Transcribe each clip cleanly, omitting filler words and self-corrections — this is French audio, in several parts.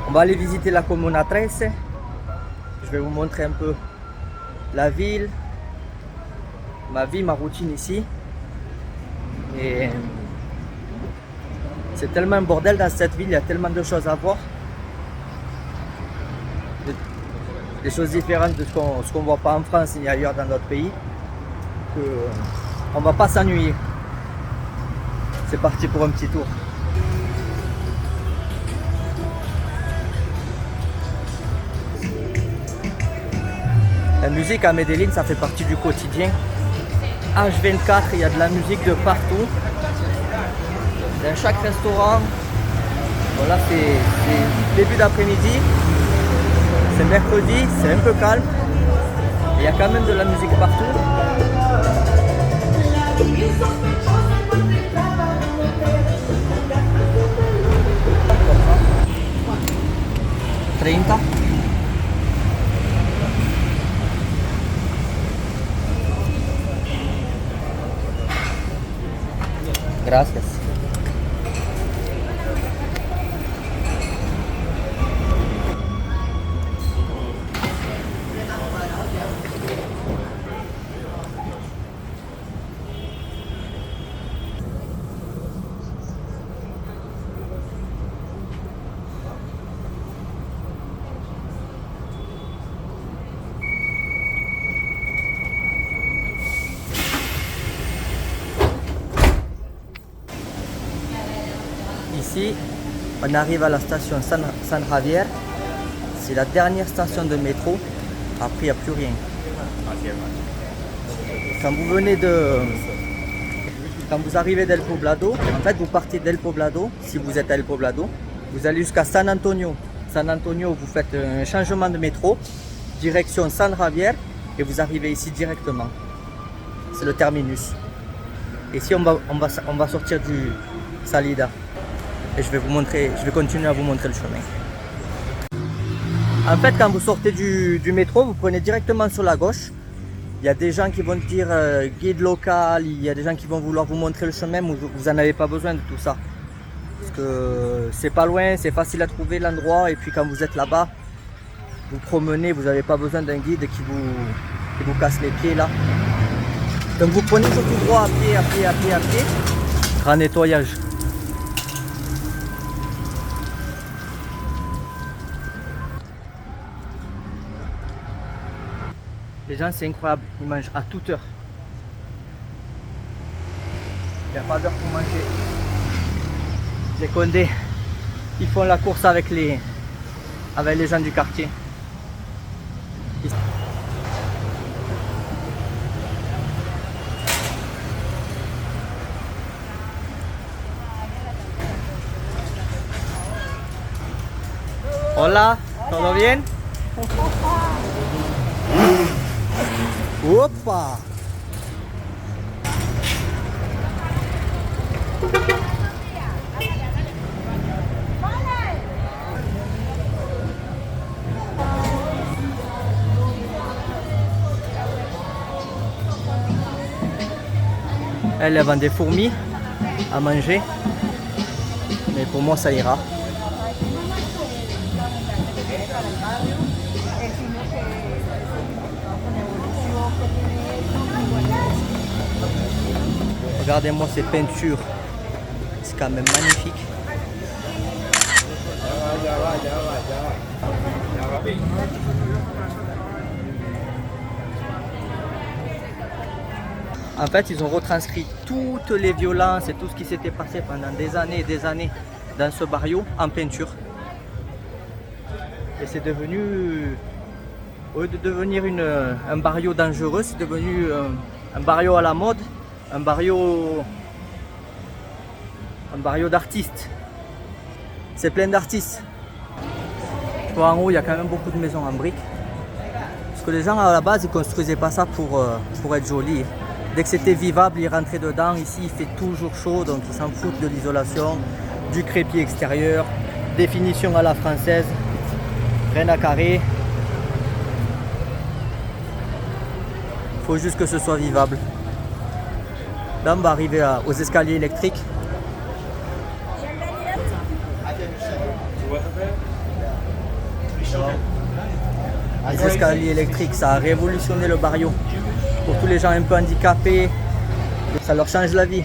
On va aller visiter la Comuna 13. Je vais vous montrer un peu la ville, ma vie, ma routine ici. Et c'est tellement un bordel dans cette ville, il y a tellement de choses à voir. Des choses différentes de ce qu'on voit pas en France ni ailleurs dans d'autres pays. On va pas s'ennuyer. C'est parti pour un petit tour. La musique à Medellín, ça fait partie du quotidien. H24, il y a de la musique de partout. Dans chaque restaurant. Bon, là, c'est début d'après-midi. C'est mercredi, c'est un peu calme. Il y a quand même de la musique partout. 30. Gracias. Ici, on arrive à la station San Javier. C'est la dernière station de métro. Après, il n'y a plus rien. Quand vous arrivez d'El Poblado, en fait, vous partez d'El Poblado. Si vous êtes à El Poblado, vous allez jusqu'à San Antonio. San Antonio, vous faites un changement de métro, direction San Javier, et vous arrivez ici directement. C'est le terminus. Ici, on va sortir du Salida. Et je vais continuer à vous montrer le chemin. En fait, quand vous sortez du métro, vous prenez directement sur la gauche. Il y a des gens qui vont dire guide local, il y a des gens qui vont vouloir vous montrer le chemin, mais vous n'en avez pas besoin de tout ça. Parce que c'est pas loin, c'est facile à trouver l'endroit, et puis quand vous êtes là-bas, vous promenez, vous n'avez pas besoin d'un guide qui vous casse les pieds là. Donc vous prenez surtout droit à pied. Grand nettoyage. Les gens, c'est incroyable, ils mangent à toute heure. Il n'y a pas d'heure pour manger. Les Condés, ils font la course avec les gens du quartier. Hola, ¿todo bien? Opa! Elle vend des fourmis à manger, mais pour moi ça ira. Regardez-moi ces peintures, c'est quand même magnifique. En fait, ils ont retranscrit toutes les violences et tout ce qui s'était passé pendant des années et des années dans ce barrio en peinture. Et c'est devenu, au lieu de devenir un barrio dangereux, c'est devenu un barrio à la mode, un barrio d'artistes. C'est plein d'artistes. En haut, il y a quand même beaucoup de maisons en briques. Parce que les gens à la base, ils construisaient pas ça pour être jolis. Dès que c'était vivable, ils rentraient dedans. Ici, il fait toujours chaud, donc ils s'en foutent de l'isolation, du crépi extérieur, définition à la française, rien à carrer. Il faut juste que ce soit vivable. Là, on va arriver aux escaliers électriques. les escaliers électriques, ça a révolutionné le barrio. Pour tous les gens un peu handicapés, ça leur change la vie.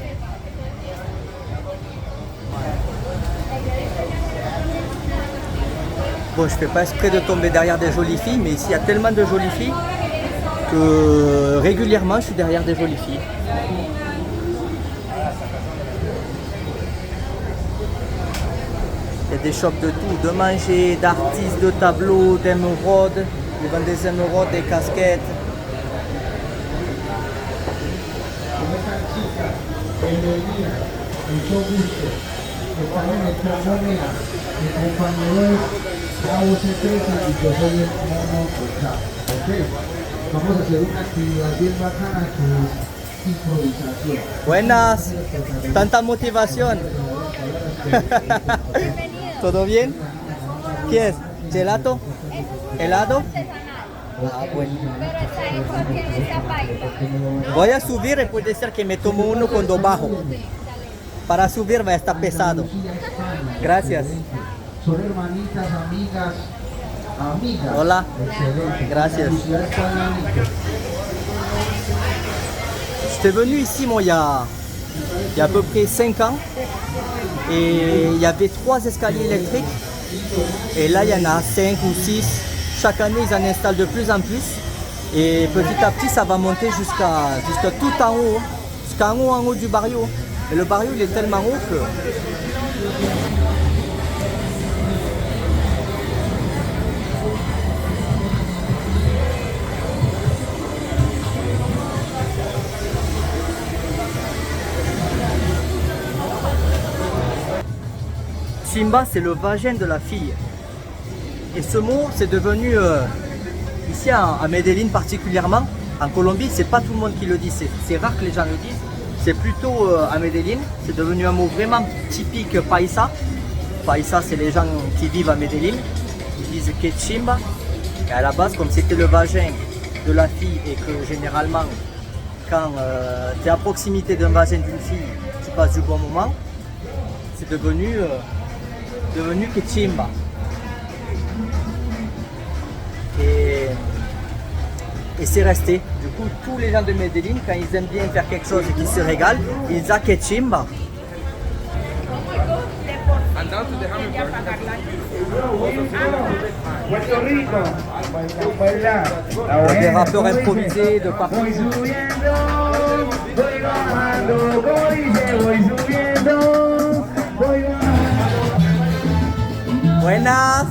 Bon, je fais pas exprès de tomber derrière des jolies filles, mais ici il y a tellement de jolies filles que régulièrement je suis derrière des jolies filles. Il y a des shops de tout, de manger, d'artistes, de tableaux, d'émeraudes. Ils vendent des émeraudes, des casquettes. Buenas, tanta motivación. ¿Todo bien? ¿Qué es? ¿Gelato? ¿Helado? Ah, bueno. Voy a subir y puede ser que me tomo uno cuando bajo. Para subir va a estar pesado. Gracias. Son hermanitas, amigas. Hola. Gracias. J'étais venu ici moi il y a à peu près 5 ans et il y avait 3 escaliers électriques et là il y en a 5 ou 6. Chaque année ils en installent de plus en plus et petit à petit ça va monter jusqu'à tout en haut, en haut du barrio. Et le barrio il est tellement haut que Chimba, c'est le vagin de la fille. Et ce mot, c'est devenu, ici à Medellín particulièrement, en Colombie, c'est pas tout le monde qui le dit, c'est rare que les gens le disent. C'est plutôt à Medellín, c'est devenu un mot vraiment typique paisa. Paisa, c'est les gens qui vivent à Medellín. Ils disent que chimba. Et à la base, comme c'était le vagin de la fille et que généralement, quand tu es à proximité d'un vagin d'une fille, tu passes du bon moment, c'est devenu Quechimba. Et c'est resté. Du coup, tous les gens de Medellín, quand ils aiment bien faire quelque chose et qu'ils se régalent, ils disent Quechimba. Des rappeurs improvisés de partout. Buenas.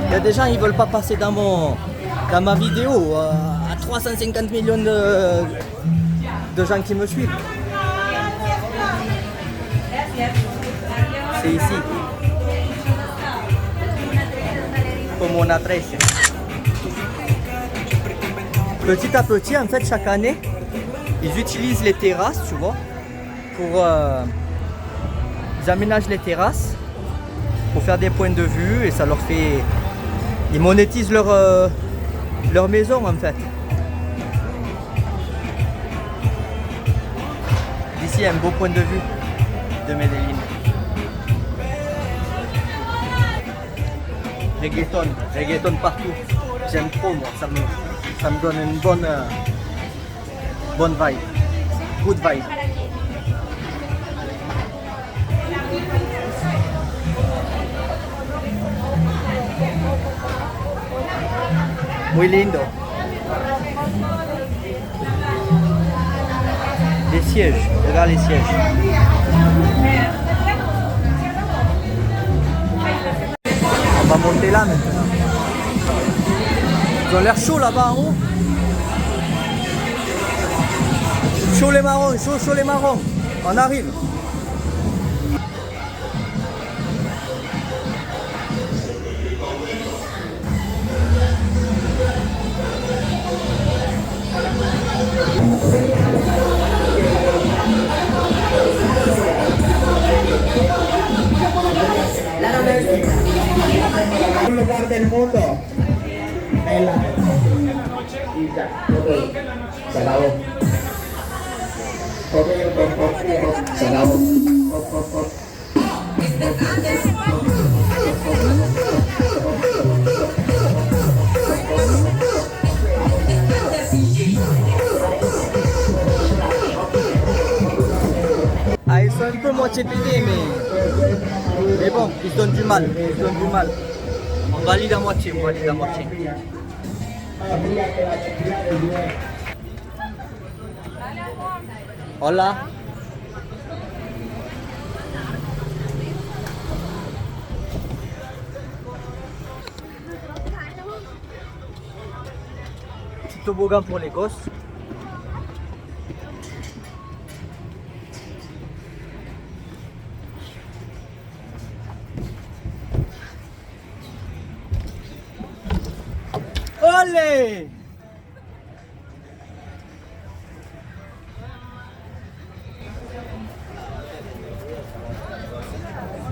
Il y a des gens ils veulent pas passer dans ma vidéo à 350 millions de gens qui me suivent. C'est ici. Como una 13. Petit à petit, en fait, chaque année, ils utilisent les terrasses, tu vois, pour ils aménagent les terrasses pour faire des points de vue et ça leur fait, ils monétisent leur maison en fait. D'ici il y a un beau point de vue de Medellín. Reggaeton partout. J'aime trop moi, ça me donne une bonne vibe, good vibe. Muy lindo. Les sièges, regarde les sièges. On va monter là maintenant. Ils ont l'air chaud là-bas en haut. Chaud les marrons, chaud les marrons. On arrive. Un lugar del mundo. Y ya, se acabó. Se acabó. Ah, ils sont un peu moitié pédés, mais bon, ils se donnent du mal. Ils se donnent du mal. On valide à moitié, on valide à moitié. Hola. Petit toboggan pour les gosses. Olé!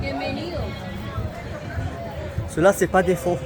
Bienvenido. Ceux-là, c'est pas des faux.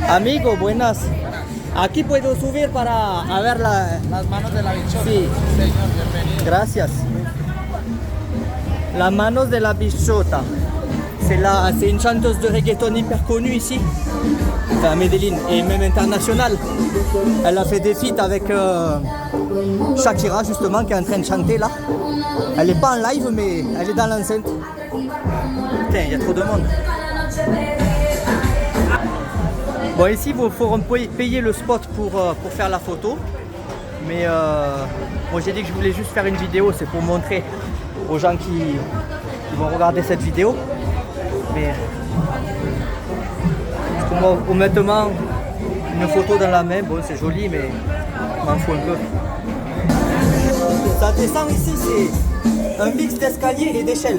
Amigo, buenas. Aquí puedo subir para ver Las manos de la bichota. Sí. Señor, bienvenido. Gracias. La manos de la bichota. C'est une chanteuse de reggaeton hyper connue ici, enfin à Medellín et même internationale. Elle a fait des feats avec Shakira justement qui est en train de chanter là. Elle n'est pas en live mais elle est dans l'enceinte. Putain, il y a trop de monde. Bon, ici il faut payer le spot pour faire la photo. Mais moi j'ai dit que je voulais juste faire une vidéo, c'est pour montrer aux gens qui vont regarder cette vidéo. Mais moi, honnêtement, une photo dans la main, bon c'est joli mais je m'en fous un peu. Ça descend ici, c'est un mix d'escalier et d'échelle.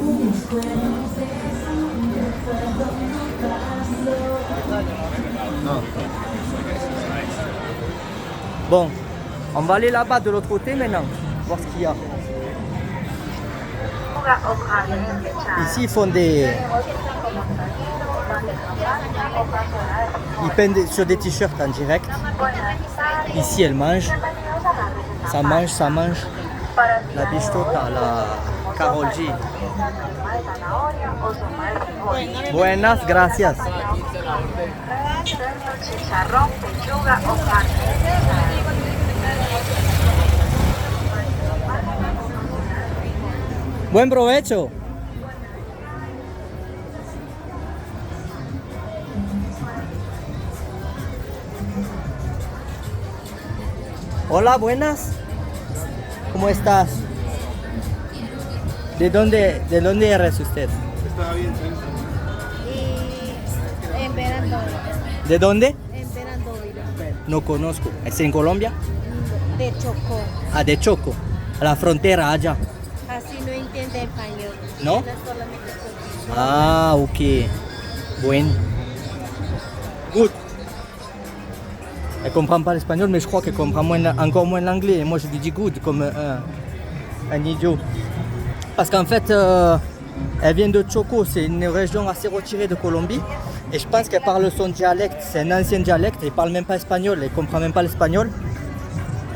Bon, on va aller là-bas de l'autre côté maintenant, voir ce qu'il y a. Ici ils font des... Ils peignent sur des t-shirts en direct. Ici elle mange. Ça mange, ça mange. La bichota, la Karol G. Buenas, gracias. Buen provecho. Hola, buenas. ¿Cómo estás? ¿De dónde eres usted? En Verandón. ¿De dónde? En Verandón. No conozco. ¿Es en Colombia? De Chocó. Ah, de Choco. A la frontera allá. Así no entiende español. ¿No? Entiende solamente portugués. Ah, ok. Bueno. Good. Elle comprend pas l'espagnol, mais je crois qu'elle comprend encore moins l'anglais. Et moi, je lui dis good comme un idiot. Parce qu'en fait, elle vient de Choco, c'est une région assez retirée de Colombie. Et je pense qu'elle parle son dialecte, c'est un ancien dialecte. Elle parle même pas espagnol, elle comprend même pas l'espagnol.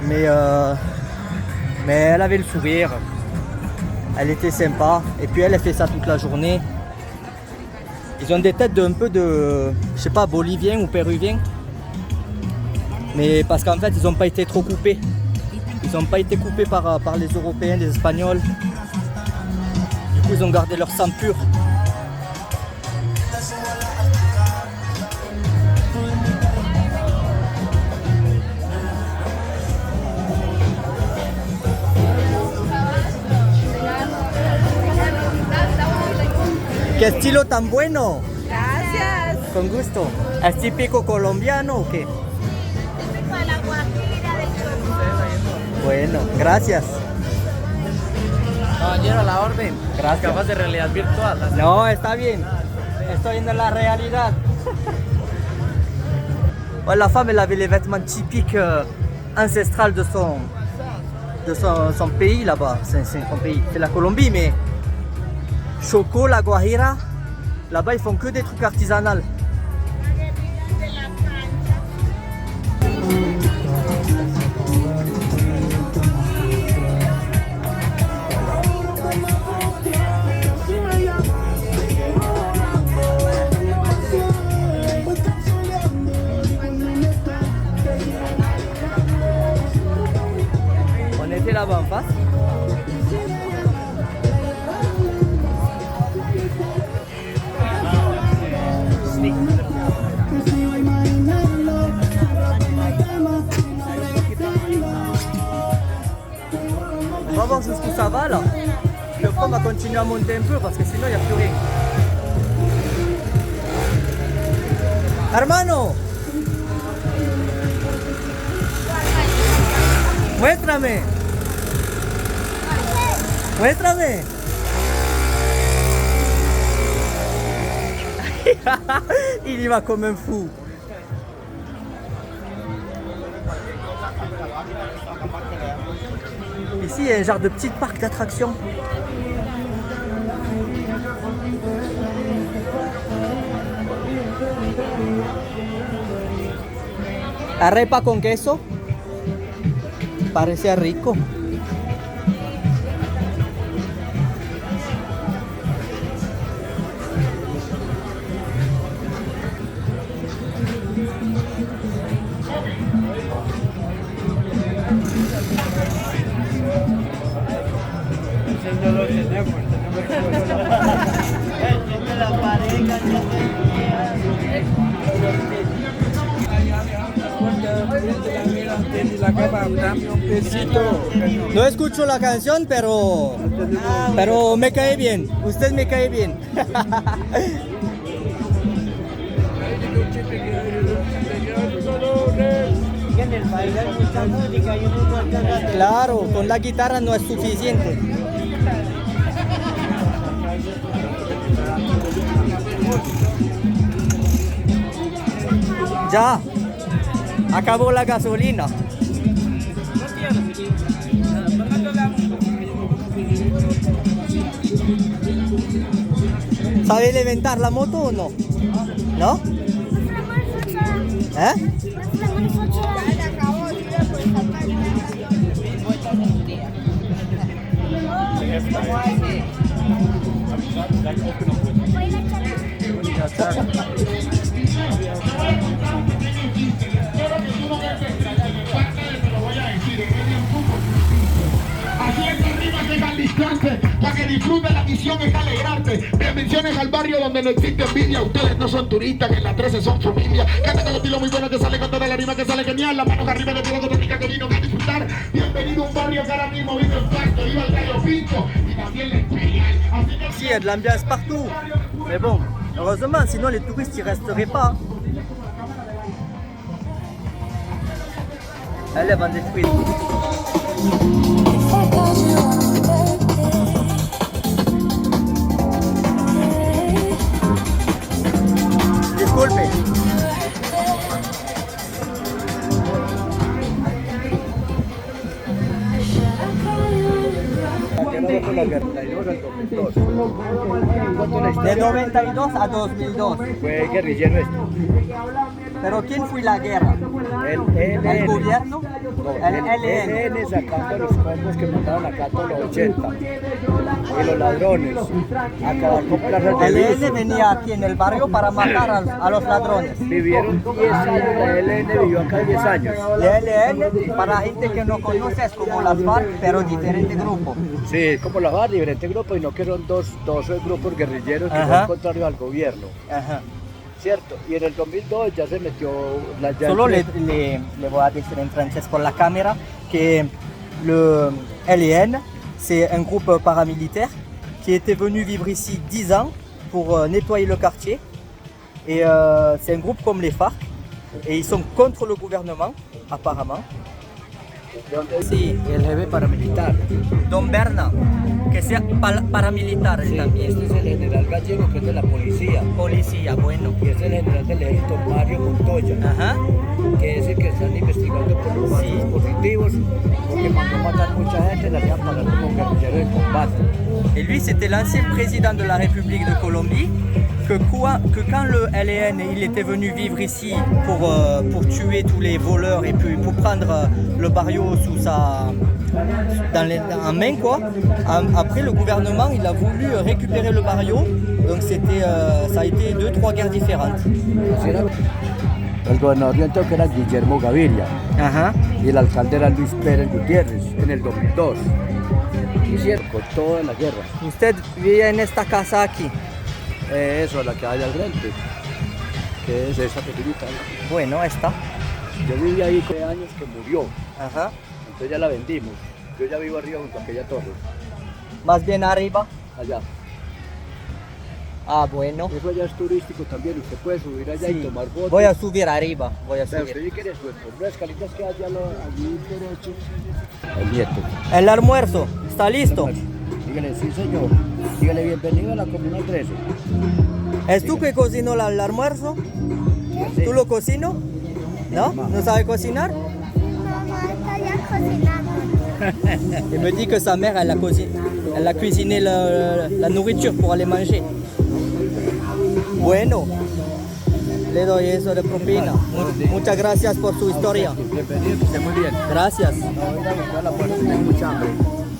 Mais elle avait le sourire. Elle était sympa. Et puis elle fait ça toute la journée. Ils ont des têtes d'un peu de, je sais pas, boliviens ou péruviens. Mais parce qu'en fait, ils n'ont pas été trop coupés. Ils n'ont pas été coupés par les Européens, les Espagnols. Du coup, ils ont gardé leur sang pur. ¡Qué estilo tan bueno! Gracias. Con gusto. ¿Es típico colombiano o qué? Típico de la Guajira del Chocó. Bueno, gracias. Caballero, la orden. Gracias. Capaz de realidad virtual. así. No, está bien. Estoy en la réalité. Ouais, la femme, elle avait les vêtements typiques ancestrales de son pays là-bas. C'est son pays. C'est la Colombie, mais Choco, la Guajira, là-bas, ils font que des trucs artisanaux. On était là-bas en face. On va voir jusqu'où ça va là. Puis après on va continuer à monter un peu parce que sinon il n'y a plus rien. Hermano, muéstrame. Muéstrame. Il y va comme un fou. Ici, il y a un genre de petit parc d'attractions. Arepa con queso. Parece rico. No escucho la canción, pero me cae bien. Usted me cae bien. Claro, con la guitarra no es suficiente. Ya, acabó la gasolina. ¿Sabe levantar la moto o no? ¿No? ¿Eh? Así es arriba que tan distante, para que disfrutes, la misión es alegrarte. Bendiciones al barrio donde no existe envidia. Ustedes no son turistas, que en la 13 son familia. Canta con estilo muy bueno que sale con toda la rima que sale genial. Las manos arriba de todo con que vino a disfrutar. Bienvenido a un barrio que ahora mismo vive en pacto. Viva el Gallo Pinto y también la Imperial. Así que Ici, il y a de l'ambiance partout. Mais bon, heureusement, sinon les touristes ils resteraient pas. Allez, vend des fruits. Disculpe. De 92 a 2002. Fue guerrillero esto. ¿Pero quién fue la guerra? ¿El gobierno? El ELN. Sacando los combos que montaron acá todos los 80. Y los ladrones. Acabar con plazas de El luz. ELN venía aquí en el barrio para matar a los ladrones. Vivieron 10 años, la ELN vivió acá 10 años. El ELN, para gente que no conoce, es como las FARC, pero diferente grupo. Sí, como la FARC, diferentes grupos, y no que son dos grupos guerrilleros que Ajá. son contrarios al gobierno. Ajá. Cierto, y en el 2002 ya se metió la Solo le voy a decir en francés por la cámara que le LN, c'est un groupe paramilitaire qui était venu vivre ici 10 ans pour nettoyer le quartier. Et c'est un groupe comme les FARC. Et ils sont contre le gouvernement, apparemment. Sí, el jefe paramilitar. Don Berna, que sea paramilitar Sí, también. este es el general Gallego, que es de la policía. Policía, bueno. Y este es el general del ejército, Mario Montoya, Ajá. que es el que están investigando por los falsos positivos, porque mandó matar mucha gente, la hacían pasar como guerrillero de combate. Et lui, c'était l'ancien président de la République de Colombie, que quand le LN il était venu vivre ici pour tuer tous les voleurs et puis pour prendre le barrio sous en main, quoi. Après, le gouvernement il a voulu récupérer le barrio, donc ça a été 2-3 guerres différentes. Así era. El gobernador de Antioquia era Guillermo Gaviria Ajá. y el alcalde era Luis Pérez Gutiérrez en el 2002. Hicieron con toda la guerra. Usted vive en esta casa aquí. Eso, la que hay al frente, que es esa pequeñita. Bueno, esta. Yo viví ahí 3 años que murió, Ajá. entonces ya la vendimos. Yo ya vivo arriba junto a aquella torre, Más bien arriba. allá. Ah, bueno. Eso allá es turístico también, usted puede subir allá y Sí. tomar fotos. Voy a subir arriba. Voy a Pero subir. usted si quiere subir por unas escalitas que hay allí derecho. El nieto. El almuerzo, ¿está listo? Dígale, sí señor. Dígale, bienvenido a la Comuna 13. ¿Es tú que cocinó el almuerzo? Sí. ¿Tú lo cocino? ¿No? ¿No sabe cocinar? Mamá está ya cocinando. Il me dit que sa mère, elle a cuisiné la nourriture pour aller manger. Bueno, le doy eso de propina. Muchas gracias por su historia. Bienvenido, que esté muy bien. Gracias. No venga a buscar la puerta, tengo mucha hambre.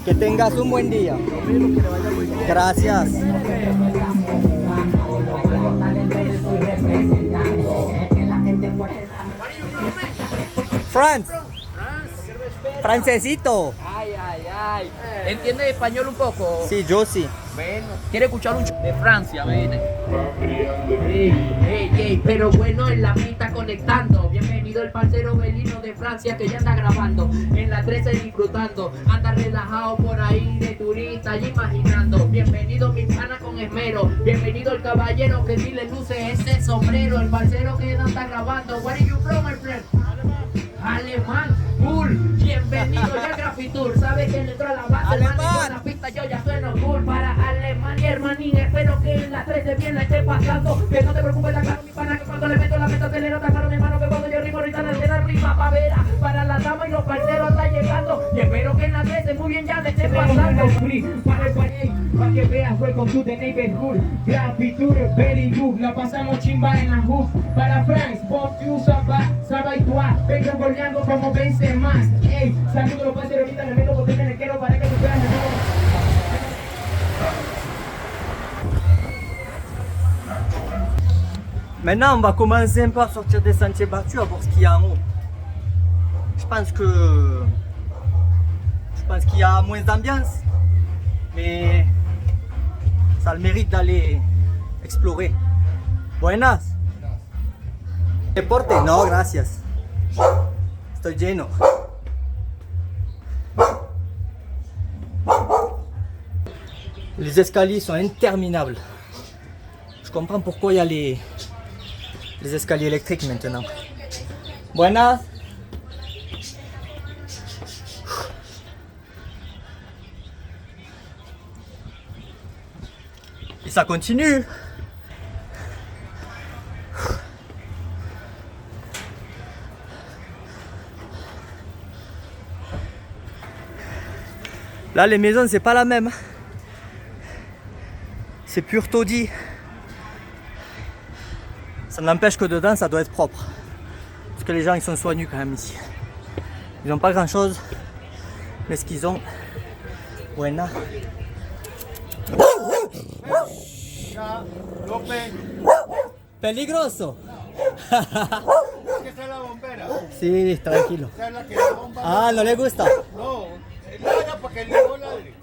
Que tengas un buen día. Lo mismo, que le vaya muy bien. Gracias. Franz. Francesito. Ay, ay, ay. ¿Entiende español un poco? Sí, yo sí. Bueno, ¿quiere escuchar un de Francia? Ven. Ey, pero bueno, en la pista conectando. Bienvenido el parcero Belino de Francia que ya anda grabando. En la 13 disfrutando. Anda relajado por ahí de turista y imaginando. Bienvenido mi pana con esmero. Bienvenido el caballero que sí le luce ese sombrero. El parcero que anda grabando. Where are you from, my friend? Alemán, cool, bienvenido ya a Grafitur. Sabes que dentro de la base, Alemán. man, en la pista yo ya sueno cool. Para Alemania, hermanín, espero que en las 13 bien la esté pasando. Que no te preocupes, la claro, mi pana, que cuando le meto la meta acelero, está claro, mi hermano, que cuando yo rimo, ahorita le da primavera. Para la dama y los parceros está llegando. Y espero que en las 13 muy bien ya le esté pasando. Para el país, para que veas, welcome to the neighborhood. Grafitur, very good, la pasamos chimba en la hood. Para France, vos tú sabes tú, vengo goleando como vence más. Ey, saludo los parceros, ahorita le meto porque me quiero para que tú veas. Maintenant, on va commencer un peu à sortir des sentiers battus, à voir ce qu'il y a en haut. Je pense qu'il y a moins d'ambiance, mais Ça a le mérite d'aller explorer. Buenas. Deporte? No, gracias. Estoy lleno. Les escaliers sont interminables. Je comprends pourquoi il y a les escaliers électriques maintenant. Buenas. Et ça continue. Là, les maisons, c'est pas la même. C'est pur taudis. Ça n'empêche que dedans, ça doit être propre. Parce que les gens, ils sont soignus quand même ici. Ils n'ont pas grand chose. Mais ce qu'ils ont... Buena. Peligroso. Sí, tranquilo. Ah, ¿no le gusta?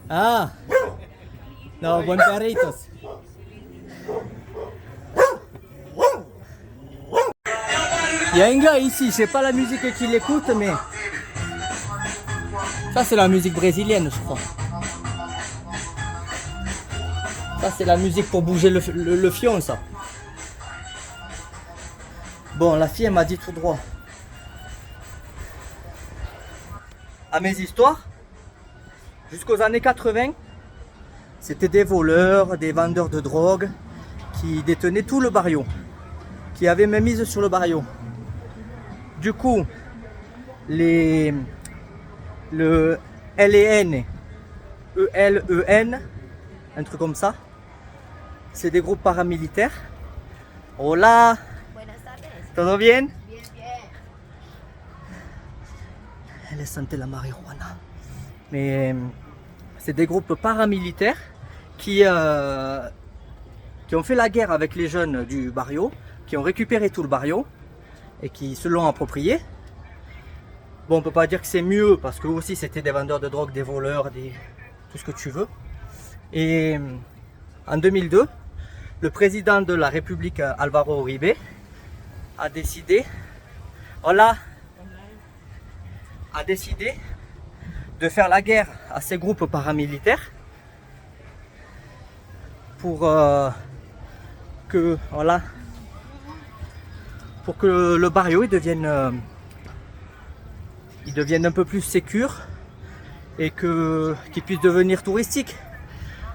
Ah, no, buen perritos. Il y a un gars ici, je sais pas la musique qu'il écoute, mais ça c'est la musique brésilienne, je crois. Ça c'est la musique pour bouger le fion, ça. Bon, la fille elle m'a dit tout droit. À mes histoires, jusqu'aux années 80, c'était des voleurs, des vendeurs de drogue qui détenaient tout le barrio, qui avaient même mise sur le barrio. Du coup, le LEN, ELEN, un truc comme ça, c'est des groupes paramilitaires. Hola, Buenas tardes. ¿todo bien? Bien, bien. Elle sentait la marijuana. Mais c'est des groupes paramilitaires qui ont fait la guerre avec les jeunes du barrio, qui ont récupéré tout le barrio et qui se l'ont approprié. Bon, on peut pas dire que c'est mieux parce que aussi c'était des vendeurs de drogue, des voleurs, tout ce que tu veux. Et en 2002, le président de la République, Álvaro Uribe, a décidé, de faire la guerre à ces groupes paramilitaires pour que le barrio il devienne un peu plus sécure et qu'il puisse devenir touristique.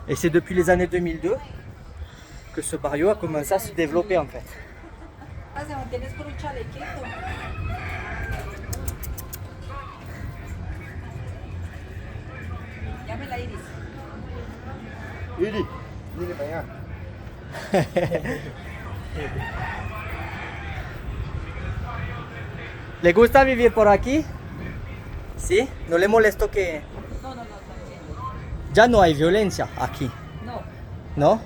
Et c'est depuis les années 2002 que ce barrio a commencé à se développer en fait. Iri, mire para allá. ¿Le gusta vivir por aquí? ¿Sí? ¿No le molesto que No, tranquilo. ya no hay violencia aquí? No, ¿No?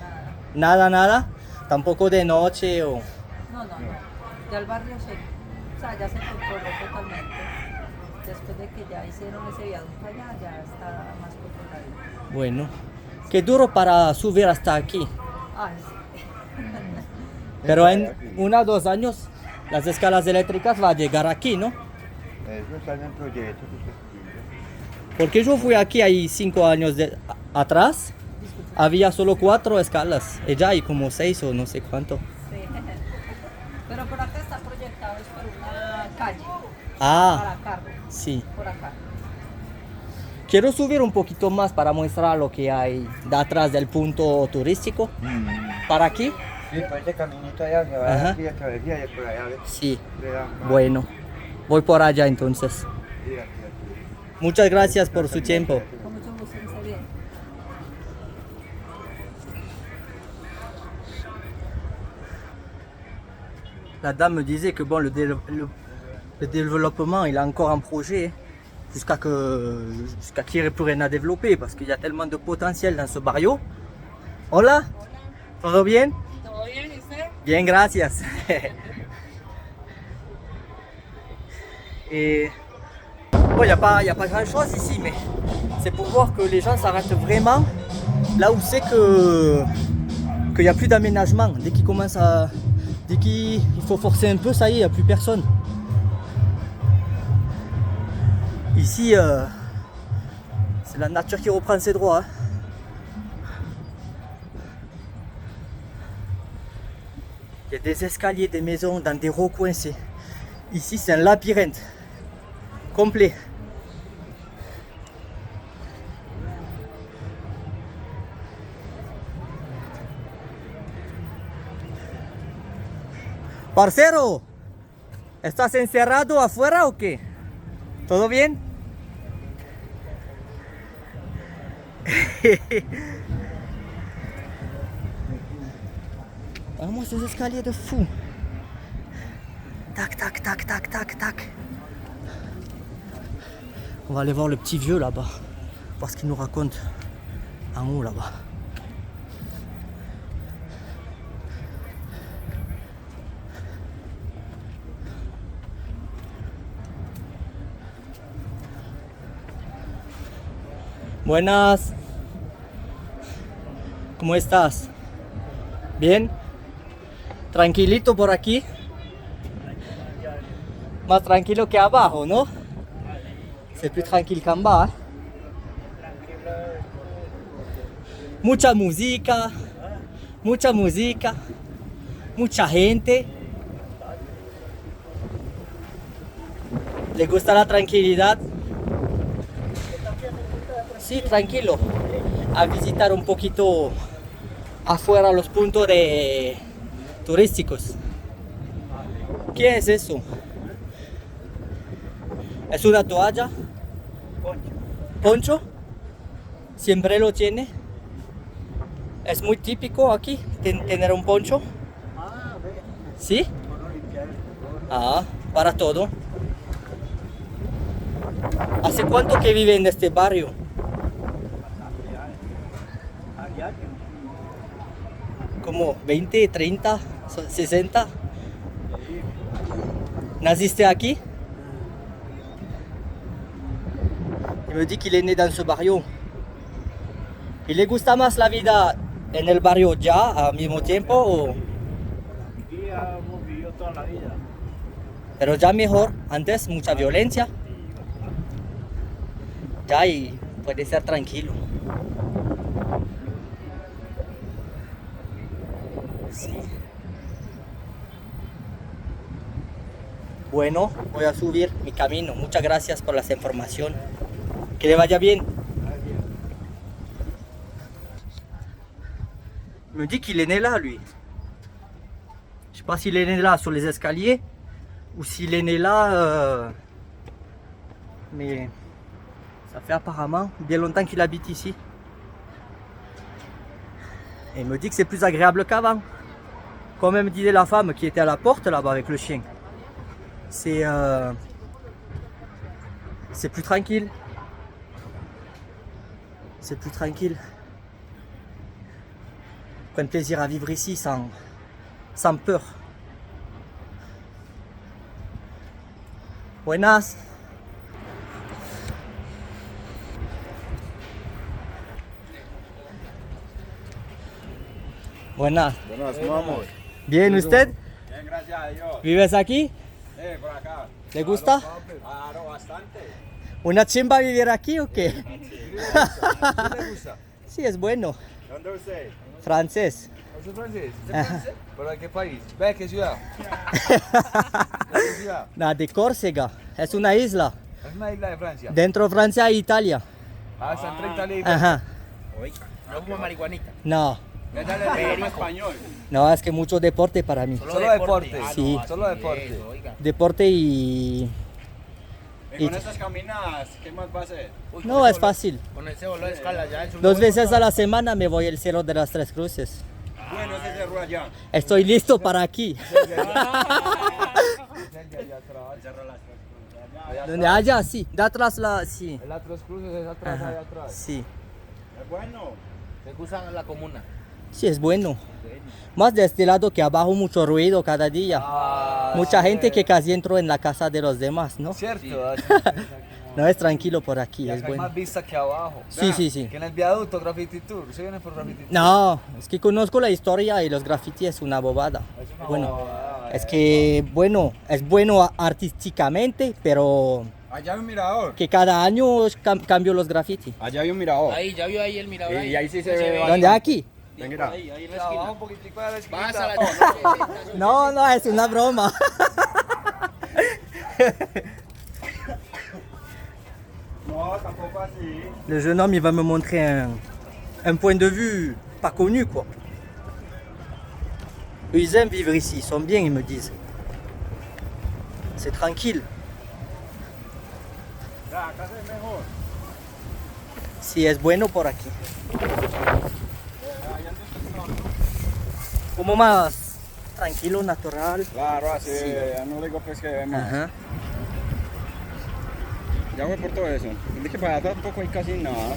Nada, nada. Tampoco de noche o... no. Ya el barrio ya se controló totalmente. Después de que ya hicieron ese viaducto allá, ya está más controlado. Bueno. Qué duro para subir hasta aquí. Ay, sí. Pero en 1 o 2 años las escalas eléctricas va a llegar aquí, ¿no? Eso está en el proyecto que usted pide. Porque yo fui aquí ahí 5 años atrás. Había solo 4 escalas. Y ya hay como 6 o no sé cuánto. Sí. Pero por acá está proyectado, es por una calle. Ah, Para carro, sí. por acá. Quiero subir un poquito más para mostrar lo que hay de atrás del punto turístico. ¿Para aquí? Sí, por ese caminito allá se va Ajá. aquí a travesía y por allá Sí. le dan más. Bueno, voy por allá entonces. Sí, aquí. Muchas gracias por su tiempo. Con mucho gusto, que esté bien. La dame me disait que bon, le développement il est encore en projet jusqu'à qu'il n'y ait plus rien à développer parce qu'il y a tellement de potentiel dans ce barrio. Hola, ¿todo bien? ¿Todo bien, y usted? Bien, gracias. Et bon, il n'y a pas grand chose ici, mais c'est pour voir que les gens s'arrêtent vraiment là où c'est que qu'il n'y a plus d'aménagement. Dès qu'il commence à... Dès qu'il faut forcer un peu, ça y est, il n'y a plus personne. Ici, c'est la nature qui reprend ses droits. Hein. Il y a des escaliers, des maisons dans des recoins. Ici, c'est un labyrinthe complet. Parcero, ¿estás encerrado afuera o qué? ¿Todo bien? Vamos, ces escaliers de fou. Tac, tac, tac, tac, tac, tac. On va aller voir le petit vieux là-bas. Voir ce qu'il nous raconte en haut là-bas. Buenas. ¿Cómo estás? ¿Bien? ¿Tranquilito por aquí? Más tranquilo que abajo, ¿no? C'est plus tranquille qu'en bas. Mucha música. Mucha música. Mucha gente. ¿Le gusta la tranquilidad? Sí, tranquilo. A visitar un poquito afuera los puntos turísticos. ¿Qué es eso? ¿Es una toalla? ¿Poncho? ¿Siempre lo tiene? ¿Es muy típico aquí tener un poncho? ¿Sí? Ah, para todo. ¿Hace cuánto que vive en este barrio? Como 20, 30, 60. ¿Naciste aquí? Il me dit qu'il est né dans ce barrio. ¿Y le gusta más la vida en el barrio ya al mismo tiempo o? Aquí hemos vivido toda la vida. Pero ya mejor, antes mucha violencia. Ya y puede ser tranquilo. Sí. Bueno, voy a subir mi camino. Muchas gracias por la información. Que le vaya bien. Il me dit qu'il est né là, lui. Je sais pas s'il est né là sur les escaliers ou s'il est né là. Mais ça fait apparemment bien longtemps qu'il habite ici. Et il me dit que c'est plus agréable qu'avant. Comme me disait la femme qui était à la porte là-bas avec le chien. C'est plus tranquille. C'est plus tranquille. Prennent plaisir à vivre ici sans peur. Buenas. Buenas. Buenas, vamos. Bien, ¿usted? Bien, gracias a Dios. ¿Vives aquí? Por acá. ¿Le gusta? Claro, bastante. ¿Una chimba vivir aquí o qué? ¿Qué le gusta? Sí, es bueno. ¿Dónde usted? Francés. ¿Usted es francés? Ajá. ¿Pero de qué país? ¿Ve qué ciudad? ¿De qué ciudad? La de Córcega. Es una isla. Es una isla de Francia. Dentro de Francia e Italia. Ah, está entre Italia y Francia. Ajá. No como marihuanita. No, Ya le digo español. no, es que mucho deporte para mí. Solo deporte. Sí. Solo deporte. Deporte y... Y con estas caminadas, ¿qué más va a hacer? No, es fácil. Con ese voló de escala ya. 2 veces a la semana me voy al Cerro de las Tres Cruces. Bueno, ese cerro allá. Estoy listo para aquí. Donde haya, sí. De atrás la... Sí. El Atlas Cruces es atrás, Ajá. allá atrás. Sí. Es bueno. ¿Te gusta la comuna? Sí, es bueno. Más de este lado que abajo mucho ruido cada día. Mucha gente que casi entró en la casa de los demás, ¿no? Cierto. No es tranquilo por aquí, Y es acá hay bueno. más vistas que abajo. Sí, sí, sí. Que en el viaducto Graffiti Tour. ¿Se viene por Graffiti Tour? No, es que conozco la historia y los grafitis es una bobada. Es una Bueno, bobada, es que bueno, es bueno artísticamente, pero Allá hay un mirador. que cada año cambio los grafitis. Allá hay un mirador. Ahí, ya vio ahí el mirador. Y ahí sí se ve. ¿Dónde? Aquí. Venga. Ahí en la Abajo esquina. un poquitico de la esquina. Vas a la No, no, es una broma. No, tampoco así. Le jeune homme, il va me montrer un point de vue pas connu, quoi. Eux, ils aiment vivre ici, ils sont bien, ils me disent. C'est tranquille. La casa es mejor. Sí, es bueno por aquí. Como más tranquilo, natural. Claro, así Sí. ya no digo pues que ve más. Ajá. Ya voy por todo eso. Es que para allá tampoco hay casi nada.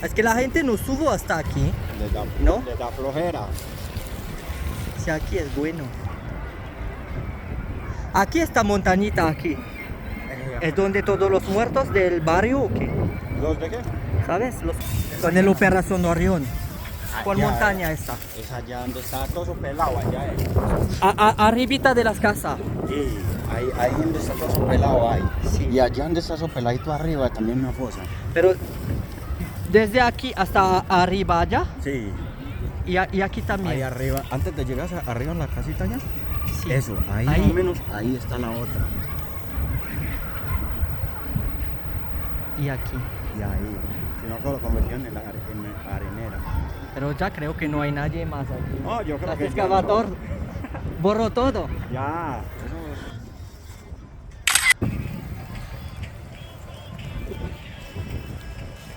Es que la gente no sube hasta aquí. ¿No? ¿No? Les da flojera. Sí, aquí es bueno. Aquí esta montañita aquí. ¿Es donde todos los muertos del barrio o qué? ¿Los de qué? ¿Sabes? Con el Operación Orión. ¿Cuál Allá, montaña esta? Es allá donde está todo su pelado, allá es. Arribita de las casas. Sí, ahí donde está todo su pelado hay. Sí. Y allá donde está su peladito arriba también una fosa. Pero desde aquí hasta arriba allá Sí, y aquí también. ahí arriba, antes de llegar arriba a la casita allá, Sí. eso, ahí, Ahí. más o menos, ahí está la otra. Y aquí. Y ahí, si no, lo convirtieron en arenera. Pero ya creo que no hay nadie más aquí. No, yo creo Las que ya excavador borró todo. Ya, eso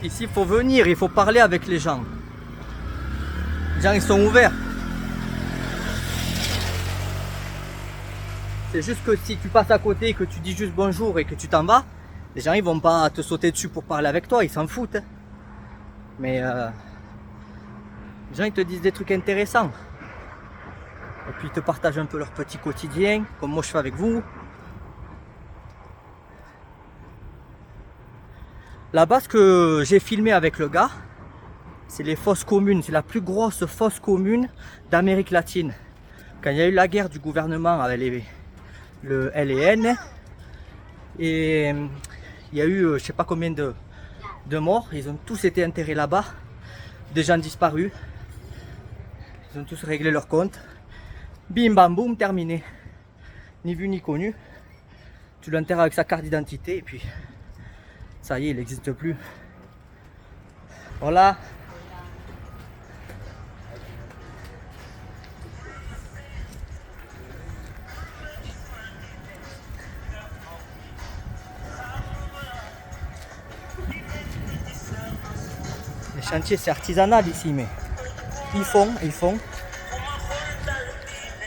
Ici, il faut venir, il faut parler avec les gens. Les gens, ils sont ouverts. C'est juste que si tu passes à côté et que tu dis juste bonjour et que tu t'en vas, les gens, ils vont pas te sauter dessus pour parler avec toi, ils s'en foutent. Hein. Mais les gens, ils te disent des trucs intéressants. Et puis, ils te partagent un peu leur petit quotidien, comme moi je fais avec vous. Là-bas, ce que j'ai filmé avec le gars, c'est les fosses communes. C'est la plus grosse fosse commune d'Amérique latine. Quand il y a eu la guerre du gouvernement avec le LN, et il y a eu je sais pas combien de morts. Ils ont tous été enterrés là-bas. Des gens disparus. Ils ont tous réglé leur compte. Bim bam boum, terminé. Ni vu ni connu. Tu l'enterres avec sa carte d'identité et puis ça y est, il n'existe plus. Hola. Les chantiers, c'est artisanal ici, mais ils font. Ils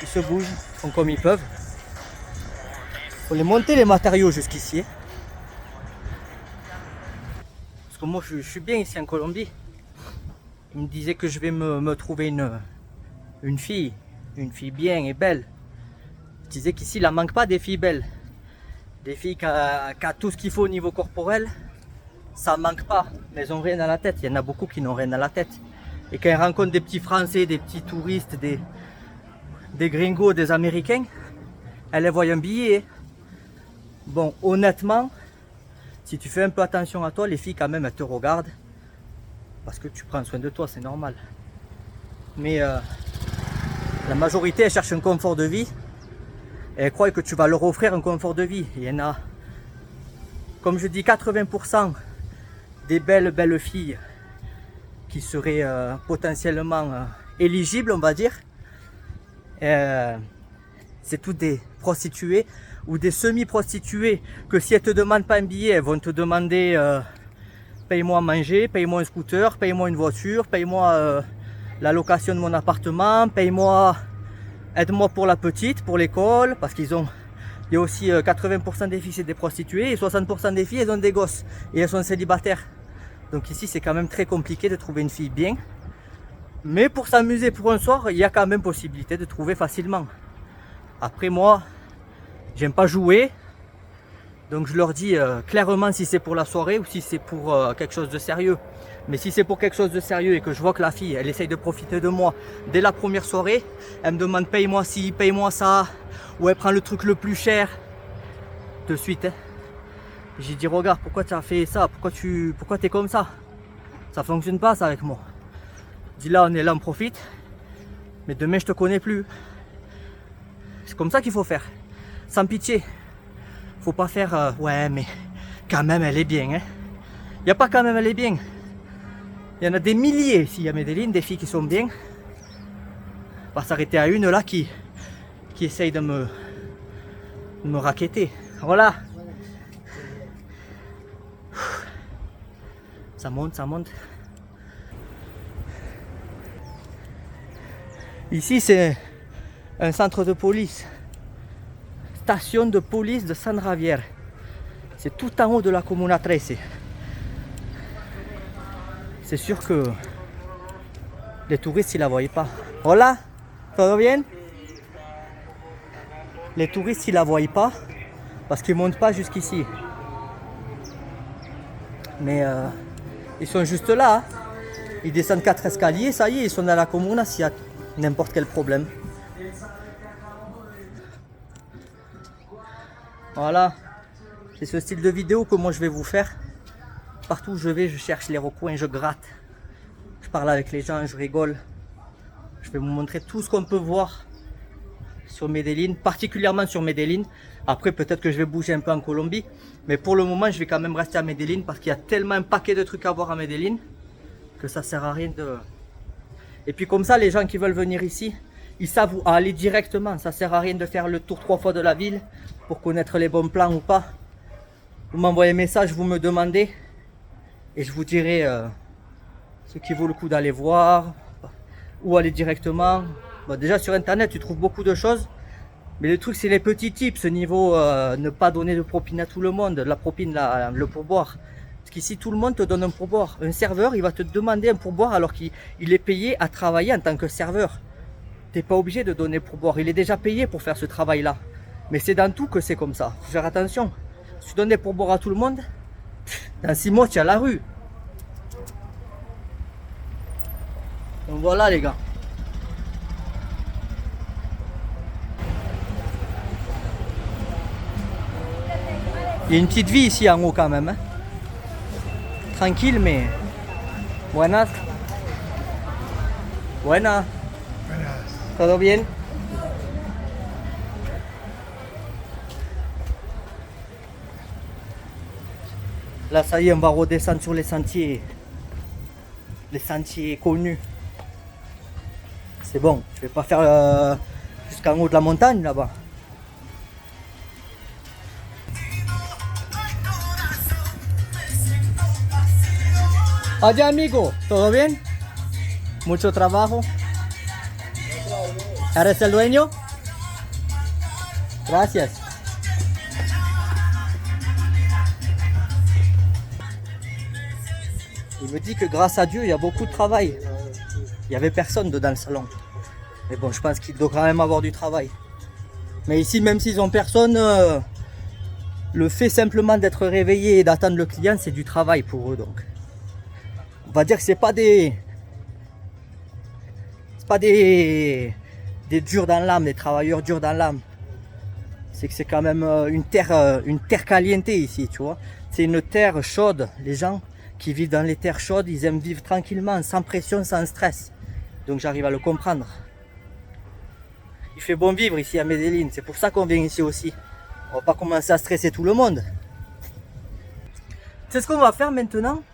se bougent, ils font comme ils peuvent. Faut les monter les matériaux jusqu'ici. Parce que moi je suis bien ici en Colombie. Il me disait que je vais me trouver une fille bien et belle. Je disais qu'ici il n'en manque pas des filles belles. Des filles qui ont tout ce qu'il faut au niveau corporel. Ça ne manque pas, mais elles n'ont rien à la tête. Il y en a beaucoup qui n'ont rien à la tête. Et quand elles rencontrent des petits Français, des petits touristes, des gringos, des Américains, elles les voient un billet. Bon, honnêtement, si tu fais un peu attention à toi, les filles quand même elles te regardent. Parce que tu prends soin de toi, c'est normal. Mais la majorité, elles cherchent un confort de vie. Et elles croient que tu vas leur offrir un confort de vie. Il y en a, comme je dis, 80% des belles filles qui seraient potentiellement éligibles, on va dire. C'est toutes des prostituées ou des semi-prostituées que si elles te demandent pas un billet, elles vont te demander paye-moi à manger, paye-moi un scooter, paye-moi une voiture, paye-moi la location de mon appartement, paye-moi, aide-moi pour la petite, pour l'école, parce il y a aussi 80% des filles c'est des prostituées et 60% des filles elles ont des gosses et elles sont célibataires. Donc ici c'est quand même très compliqué de trouver une fille bien. Mais pour s'amuser pour un soir, il y a quand même possibilité de trouver facilement. Après moi, j'aime pas jouer. Donc je leur dis clairement si c'est pour la soirée ou si c'est pour quelque chose de sérieux. Mais si c'est pour quelque chose de sérieux et que je vois que la fille, elle essaye de profiter de moi dès la première soirée, elle me demande paye-moi ci, paye-moi ça, ou elle prend le truc le plus cher, de suite. Hein. J'ai dit regarde, pourquoi tu as fait ça, pourquoi t'es comme ça? Ça fonctionne pas ça avec moi. Je dis là on est là, on profite, mais demain je te connais plus. C'est comme ça qu'il faut faire, sans pitié. Faut pas faire ouais mais quand même elle est bien. Hein. Il n'y a pas quand même elle est bien. Il y en a des milliers ici à Medellín, des filles qui sont bien. On va s'arrêter à une là qui essaye de me racketter. Voilà. Ça monte, ça monte. Ici c'est un centre de police. Station de police de San Javier. C'est tout en haut de la Comuna 13. C'est sûr que les touristes ils la voyaient pas. Hola, todo bien? Les touristes ils la voyaient pas parce qu'ils montent pas jusqu'ici. Mais ils sont juste là. Hein. Ils descendent 4 escaliers, ça y est, ils sont dans la Comuna s'il y a n'importe quel problème. Voilà, c'est ce style de vidéo que moi je vais vous faire. Partout où je vais, je cherche les recoins, je gratte. Je parle avec les gens, je rigole. Je vais vous montrer tout ce qu'on peut voir sur Medellín, particulièrement sur Medellín. Après, peut-être que je vais bouger un peu en Colombie. Mais pour le moment, je vais quand même rester à Medellín parce qu'il y a tellement un paquet de trucs à voir à Medellín que ça sert à rien de... Et puis comme ça, les gens qui veulent venir ici, ils savent où aller directement. Ça sert à rien de faire le tour 3 fois de la ville pour connaître les bons plans ou pas. Vous m'envoyez un message, vous me demandez. Et je vous dirai ce qui vaut le coup d'aller voir, où aller directement. Bon, déjà sur internet tu trouves beaucoup de choses, mais le truc c'est les petits tips, ce niveau ne pas donner de propine à tout le monde, la propine, le pourboire. Parce qu'ici tout le monde te donne un pourboire. Un serveur il va te demander un pourboire alors qu'il est payé à travailler en tant que serveur. Tu n'es pas obligé de donner pourboire, il est déjà payé pour faire ce travail là. Mais c'est dans tout que c'est comme ça, faut faire attention. Si tu donnes des pourboires à tout le monde, dans 6 mois, tu es à la rue. Donc voilà les gars. Il y a une petite vie ici en haut quand même. Hein. Tranquille mais... Buenas. Buenas. ¿Todo bien? Là, ça y est, on va redescendre sur les sentiers connus. C'est bon, je vais pas faire jusqu'en haut de la montagne là-bas. Oye amigo, ¿todo bien? Mucho trabajo. ¿Eres el dueño? Gracias. Il me dit que grâce à Dieu, il y a beaucoup de travail. Il n'y avait personne dedans le salon. Mais bon, je pense qu'il doit quand même avoir du travail. Mais ici, même s'ils ont personne, le fait simplement d'être réveillé et d'attendre le client, c'est du travail pour eux. Donc, on va dire que c'est pas des durs dans l'âme, des travailleurs durs dans l'âme. C'est que c'est quand même une terre caliente ici, tu vois. C'est une terre chaude. Les gens qui vivent dans les terres chaudes, ils aiment vivre tranquillement, sans pression, sans stress. Donc j'arrive à le comprendre. Il fait bon vivre ici à Medellín, c'est pour ça qu'on vient ici aussi. On va pas commencer à stresser tout le monde. C'est ce qu'on va faire maintenant.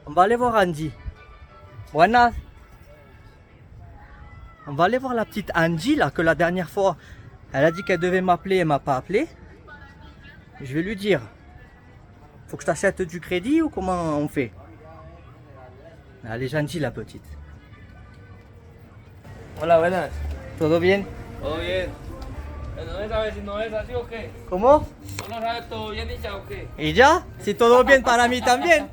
On va aller voir Angie. Buenas. On va aller voir la petite Angie là, que la dernière fois, elle a dit qu'elle devait m'appeler, elle m'a pas appelé. Je vais lui dire. Faut que je t'achète du crédit ou comment on fait? Elle est gentille la petite. Hola, buenas. ¿Todo bien? ¿Todo bien? ¿No sabes si no es así o qué? ¿Cómo? ¿No sabes todo bien y ya o qué? ¿Y ya? Si todo bien para mí también.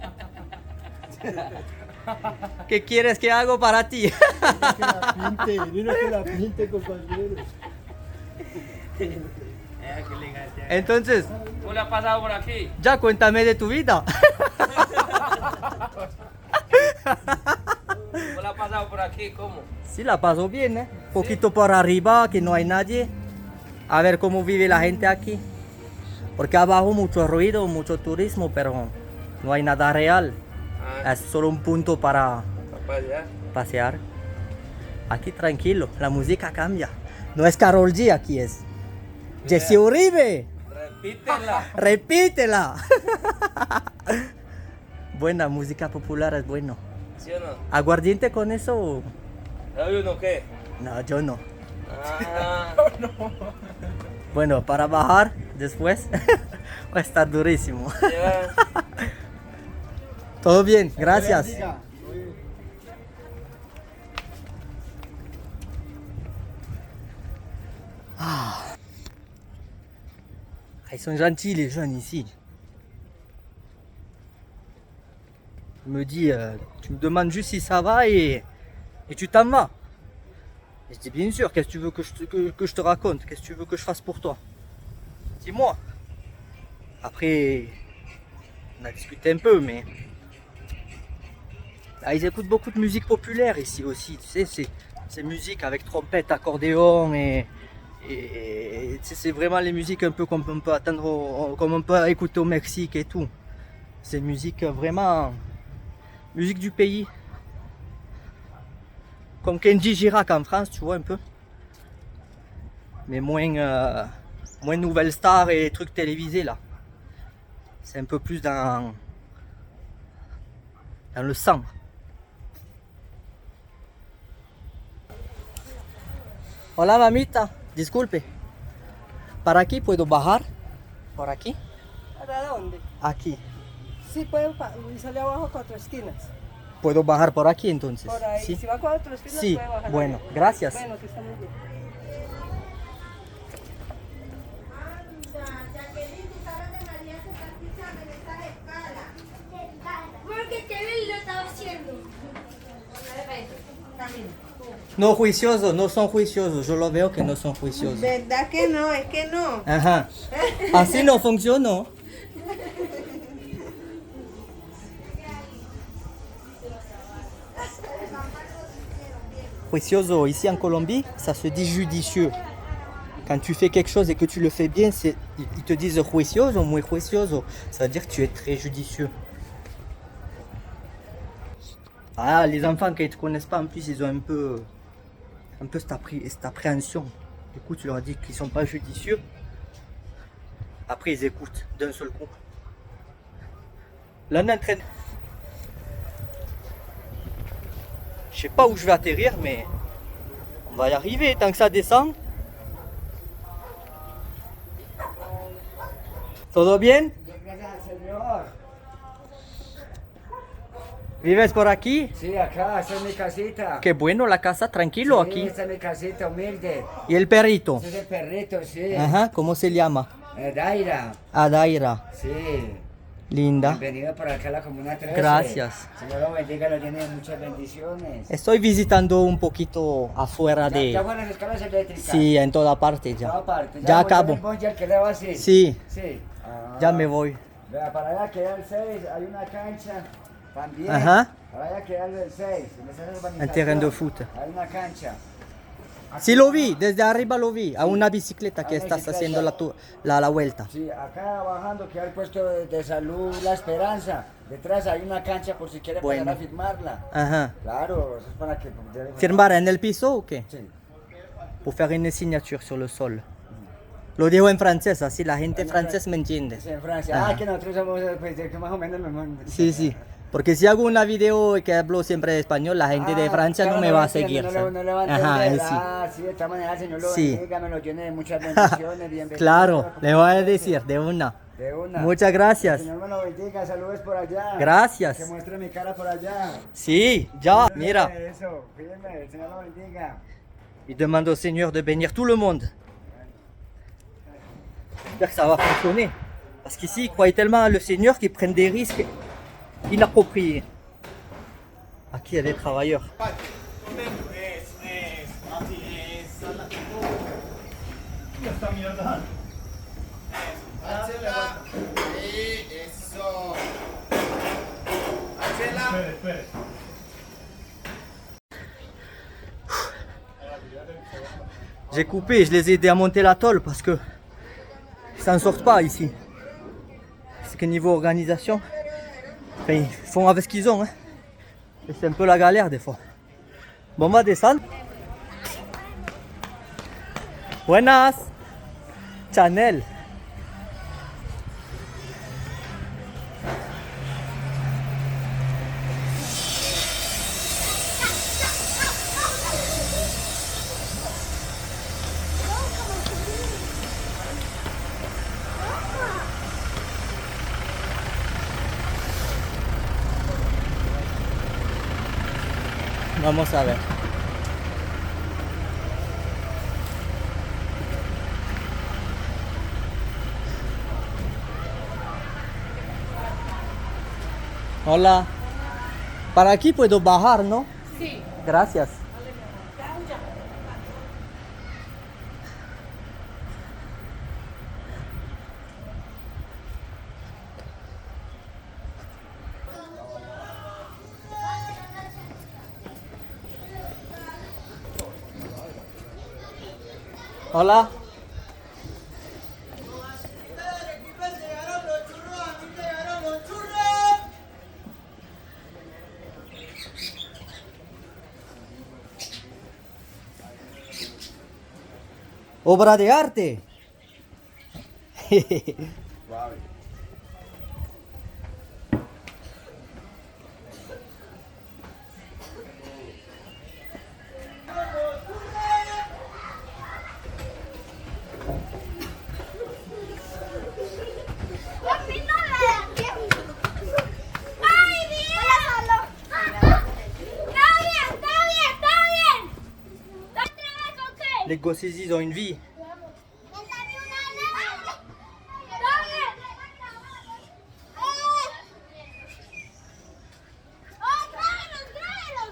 ¿Qué quieres que hago para ti? Dile que la pinte, compañero. Entonces, ¿Cómo le ha pasado por aquí? ya cuéntame de tu vida. ¿Cómo le ha pasado por aquí? ¿Cómo? Sí, la paso bien, ¿eh? Poquito por arriba, que no hay nadie. A ver cómo vive la gente aquí. Porque abajo mucho ruido, mucho turismo, pero no hay nada real. Es solo un punto para Papá, ya. pasear. Aquí tranquilo, la música cambia. No es Karol G, aquí es Jesse Uribe. Repítela. Repítela. Buena música popular, es bueno. ¿Sí o no? ¿Aguardiente con eso? ¿Sabe uno qué? No, yo no. Ah, Bueno, para bajar después va a estar durísimo. ya. Todo bien, gracias. Ah. Ils sont gentils les jeunes ici. Je me dis, tu me demandes juste si ça va et tu t'en vas. Et je dis bien sûr, qu'est-ce que tu veux que je te raconte? Qu'est-ce que tu veux que je fasse pour toi? Dis-moi. Après, on a discuté un peu, mais là, ils écoutent beaucoup de musique populaire ici aussi. Tu sais, c'est musique avec trompette, accordéon et tu sais, c'est vraiment les musiques un peu comme on peut attendre, comme on peut écouter au Mexique et tout. C'est musique vraiment musique du pays. Comme Kenji Girac en France, tu vois un peu. Mais moins nouvelle star et trucs télévisés là. C'est un peu plus dans le sang. Hola mamita, disculpe. ¿Para aquí puedo bajar? ¿Por aquí? ¿Para dónde? Aquí. Sí, puede y sale abajo a 4 esquinas. ¿Puedo bajar por aquí entonces? Por ahí. Sí. Si va a 4 esquinas, Sí, puede bajar. bueno, ahí. gracias. Bueno, que está muy bien. Jacqueline, tú sabes que María se está escuchando en esta escala. Porque Kevin lo estaba haciendo. No juiciosos, no son juiciosos. Yo lo veo que no son juiciosos. ¿Verdad que no? Es que no. Ajá. Así no funcionó. Juicioso, ici en Colombie, ça se dit judicieux. Quand tu fais quelque chose et que tu le fais bien, ils te disent juicioso, muy juicioso. Ça veut dire que tu es très judicieux. Ah, les enfants, quand ils ne te connaissent pas, en plus, ils ont un peu cette appréhension. Du coup, tu leur dis qu'ils ne sont pas judicieux. Après, ils écoutent d'un seul coup. Là, on est en train de... Je sais pas où je vais atterrir, mais on va y arriver tant que ça descend. ¿Todo bien? Gracias, señor. ¿Vives por aquí? Sí, acá, esta es mi casita. Qué bueno la casa, tranquilo Sí, aquí. esta es mi casita humilde. ¿Y el perrito? Ese es el perrito, sí. Ajá, ¿cómo se llama? Daira. Adaira, Sí. linda. Bienvenido por acá a la Comuna 13. Gracias. Señor lo bendiga, lo llene de muchas bendiciones. Estoy visitando un poquito afuera Ya de... fueron las escalas eléctricas. Sí, en toda parte Toda ya. parte. Ya acabo. Ya que le va así. Sí, Sí. Ah. ya me voy. Vea, para allá queda el 6, hay una cancha también. Ajá. Para allá queda el 6. Un terrain de foot. Hay una cancha. Sí lo vi, desde arriba lo vi, a una bicicleta que A una estás bicicleta. haciendo la vuelta. Sí, acá bajando queda el puesto de salud La Esperanza. Detrás hay una cancha por si quiere Bueno. pasar a firmarla. Ajá. Claro, eso es para que... ¿Firmar en el piso o qué? Sí. Pour faire une signature sur le sol. Lo digo en francés, así la gente francés me entiende. Sí, en Francia. Ajá. Ah, que nosotros somos pues, que más o menos lo mismo. Sí, sí. Porque si hago una video que hablo siempre español, la gente de Francia claro, no me va a entiende, seguir. No, ¿sabes? no le va a Ajá, entender. sí. Ah, sí, de esta manera el Señor lo Sí. bendiga, me lo llene de muchas bendiciones. Bienvenido. Claro, le voy a decir de una. De una. Muchas gracias. El Señor me lo bendiga, saludos por allá. Gracias. Que muestre mi cara por allá. Sí, ya, mira. Eso, firme, el Señor lo bendiga. Il demande au Seigneur de bénir tout le monde. J'espère que ça va fonctionner. Parce qu'ici, ils croient tellement à le Seigneur qu'ils prennent des risques inappropriés. Aquí il y a des travailleurs. Ahí, eso. Áchela. J'ai coupé, je les ai aidés à monter la tôle parce que ils s'en sortent pas ici. C'est que niveau organisation, enfin, ils font avec ce qu'ils ont. Hein. Et c'est un peu la galère des fois. Bon, on va descendre. Buenas. Chanel. Vamos a ver. Hola. Para aquí puedo bajar, ¿no? Sí. Gracias. Hola. Obra de arte. Les gosses ici, ils ont une vie.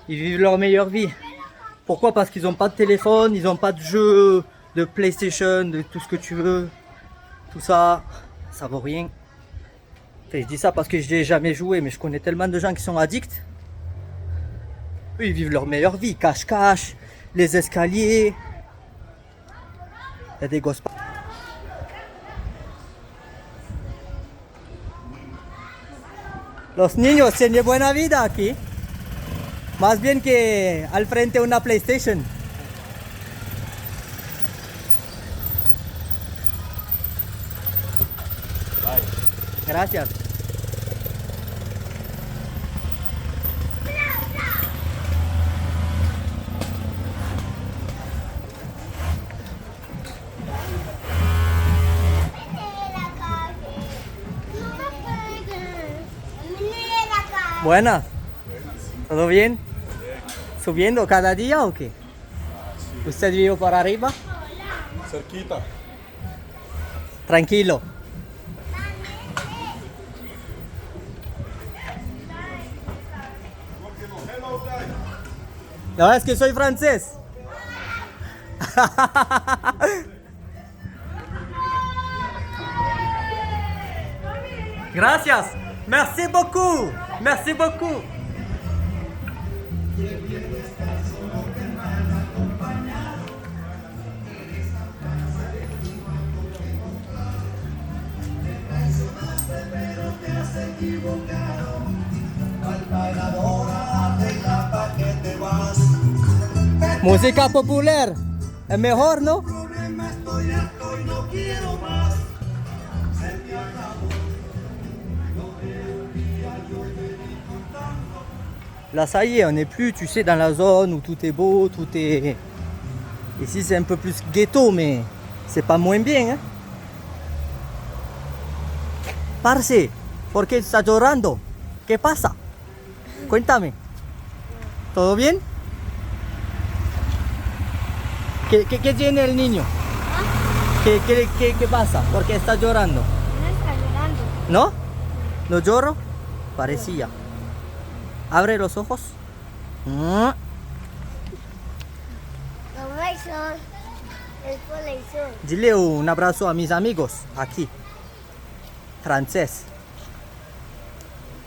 Ils vivent leur meilleure vie. Pourquoi? Parce qu'ils n'ont pas de téléphone, ils n'ont pas de jeu, de PlayStation, de tout ce que tu veux. Tout ça, ça vaut rien. Enfin, je dis ça parce que je n'ai jamais joué, mais je connais tellement de gens qui sont addicts. Eux, ils vivent leur meilleure vie. Cache-cache, les escaliers. Il y a des gosses. Los niños tienen buena vida aquí. Más bien que al frente una PlayStation. Gracias. Buenas. ¿Todo bien? ¿Subiendo cada día o qué? ¿Usted vive por arriba? Cerquita. Tranquilo. No, es que soy francés. Gracias. Merci beaucoup. Merci beaucoup. Música popular. Es mejor, ¿no? Là, ça y est, on n'est plus, tu sais, dans la zone où tout est beau, tout est... Ici, c'est un peu plus ghetto, mais c'est pas moins bien, hein. Parce, ¿por qué está llorando? ¿Qué pasa? Cuéntame. ¿Todo bien? ¿Qué tiene el niño? ¿Qué pasa? ¿Por qué está llorando? No está llorando. ¿No? ¿No lloro? Parecía. Abre los ojos. Los besos. El corazón. Dile un abrazo a mis amigos aquí. francés.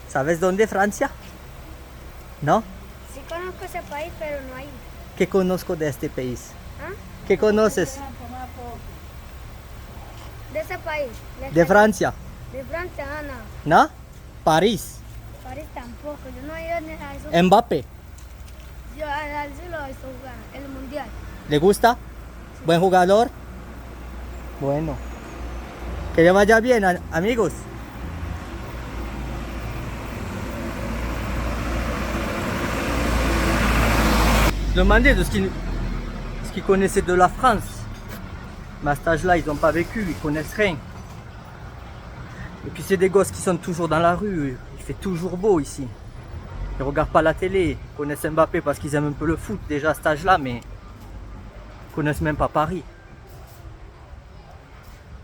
¿Sabes dónde Francia? ¿No? Sí conozco ese país, pero no hay. ¿Qué conozco de este país? ¿Ah? ¿Qué conoces De ese país. de Francia? De Francia, no. ¿No? París. París tampoco. Yo no he ido ni a eso. Mbappé. Yo a él sí lo he visto jugar. El mundial. ¿Le gusta? ¿Buen jugador? Bueno. Que le vaya bien, amigos. Demandez de ce qu'ils connaissaient de la France. Mais à cet âge-là, ils n'ont pas vécu, ils connaissent rien. Et puis c'est des gosses qui sont toujours dans la rue, il fait toujours beau ici. Ils ne regardent pas la télé, ils connaissent Mbappé parce qu'ils aiment un peu le foot déjà à cet âge-là, mais ils ne connaissent même pas Paris.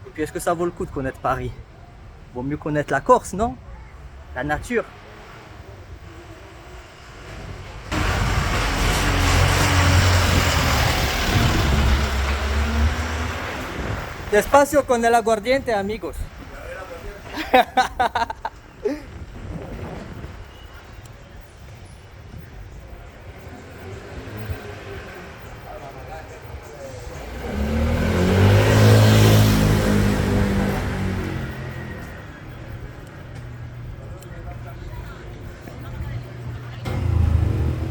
Et puis est-ce que ça vaut le coup de connaître Paris? Vaut mieux connaître la Corse, non? La nature. Despacio con el aguardiente, amigos.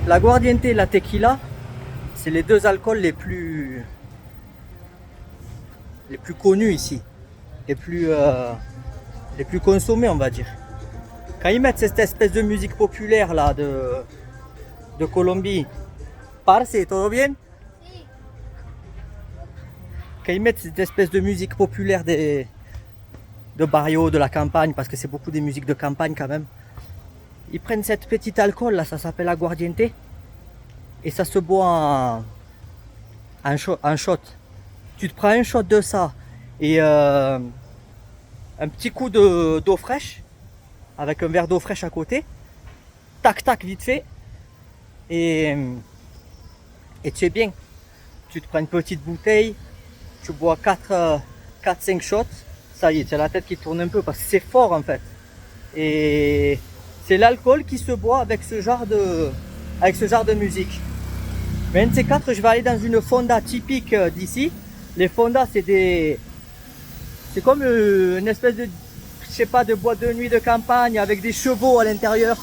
L'aguardiente et la tequila, c'est les deux alcools les plus connus ici, les plus consommés, on va dire. Quand ils mettent cette espèce de musique populaire là de Colombie, parce, todo bien? Quand ils mettent cette espèce de musique populaire de barrio, de la campagne, parce que c'est beaucoup des musiques de campagne quand même, ils prennent cette petite alcool là, ça s'appelle aguardiente, et ça se boit en shot. Tu te prends un shot de ça et un petit coup d'eau fraîche, avec un verre d'eau fraîche à côté, tac tac vite fait, et tu es bien. Tu te prends une petite bouteille, tu bois 4-5 shots, ça y est, tu as la tête qui tourne un peu parce que c'est fort en fait. Et c'est l'alcool qui se boit avec ce genre de musique. Mais un de ces quatre, je vais aller dans une fonda typique d'ici. Les fondas, c'est comme une espèce de, je sais pas, de boîte de nuit de campagne avec des chevaux à l'intérieur.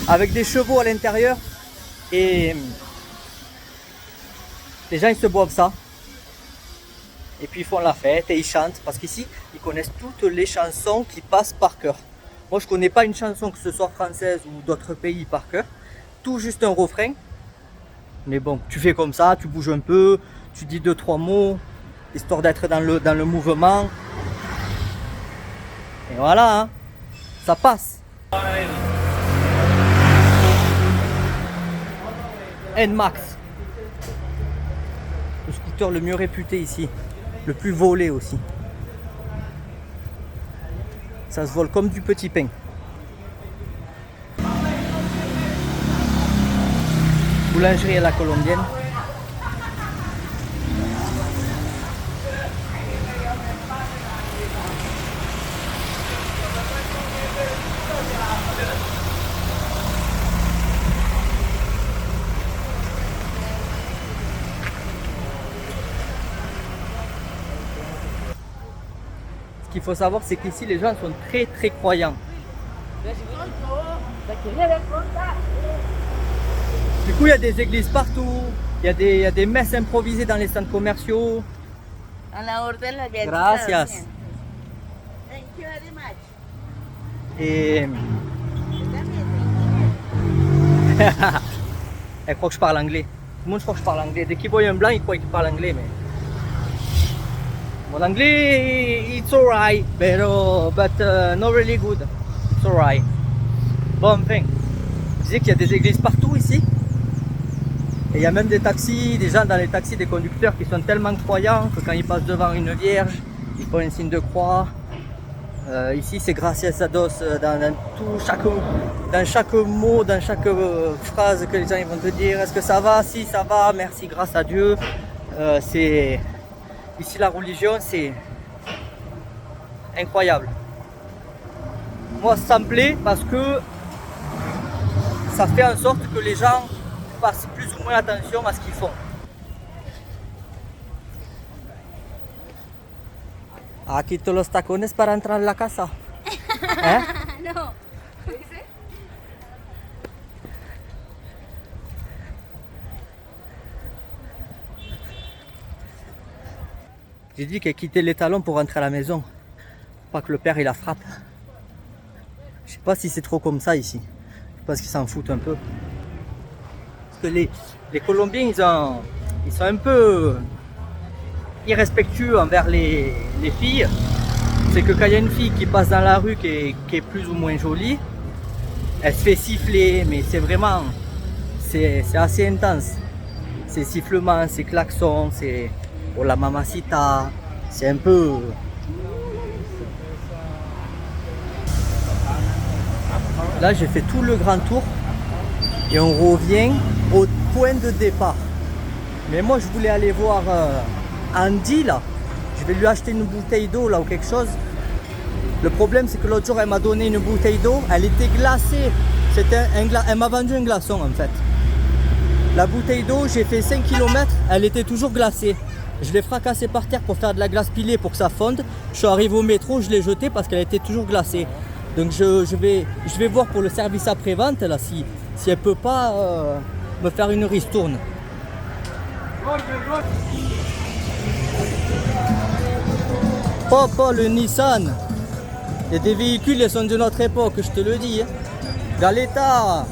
Avec des chevaux à l'intérieur. Et les gens, ils se boivent ça. Et puis ils font la fête et ils chantent. Parce qu'ici, ils connaissent toutes les chansons qui passent par cœur. Moi, je connais pas une chanson, que ce soit française ou d'autres pays, par cœur. Tout juste un refrain. Mais bon, tu fais comme ça, tu bouges un peu, tu dis 2-3 mots, histoire d'être dans le mouvement. Et voilà, hein, ça passe. N-Max. Le scooter le mieux réputé ici. Le plus volé aussi. Ça se vole comme du petit pain. Boulangerie à la colombienne. Ce qu'il faut savoir, c'est qu'ici les gens sont très très croyants. Du coup, il y a des églises partout, il y a des messes improvisées dans les centres commerciaux. A la orden, las bien. Gracias. Thank you very much. Et elle croit que je parle anglais. Tout le monde croit que je parle anglais. Dès qu'il voit un blanc, il croit qu'il parle anglais. Mais mon anglais, it's alright, but not really good. It's alright. Bon, enfin, je disais qu'il y a des églises partout ici. Et il y a même des taxis, des gens dans les taxis, des conducteurs qui sont tellement croyants que quand ils passent devant une vierge, ils font un signe de croix. Ici, c'est gracias a Dios dans chaque mot, dans chaque phrase que les gens vont te dire. Est-ce que ça va? Si, ça va, merci, grâce à Dieu. Ici, la religion, c'est incroyable. Moi, ça me plaît parce que ça fait en sorte que les gens fassent plus ou moins attention à ce qu'ils font. Ah, quito los tacones para entrar en la casa. ¿Eh? No. J'ai dit qu'elle quittait les talons pour rentrer à la maison. Pas que le père il la frappe. Je sais pas si c'est trop comme ça ici. Je pense qu'ils s'en foutent un peu. Parce que les Colombiens ils sont un peu irrespectueux envers les filles. C'est que quand il y a une fille qui passe dans la rue qui est plus ou moins jolie, elle se fait siffler, mais c'est vraiment, c'est assez intense. Ces sifflements, ces klaxons, c'est oh la mamacita, c'est un peu... Là j'ai fait tout le grand tour et on revient au point de départ. Mais moi je voulais aller voir Andy là. Je vais lui acheter une bouteille d'eau là ou quelque chose. Le problème c'est que l'autre jour elle m'a donné une bouteille d'eau, elle était glacée. Elle m'a vendu un glaçon en fait. La bouteille d'eau, j'ai fait 5 km, elle était toujours glacée. Je l'ai fracassée par terre pour faire de la glace pilée pour que ça fonde. Je suis arrivé au métro, je l'ai jetée parce qu'elle était toujours glacée. Donc je vais voir pour le service après-vente là si elle peut pas me faire une ristourne. Papa, le Nissan. Il y a des véhicules, ils sont de notre époque, je te le dis. Hein. Dans l'état.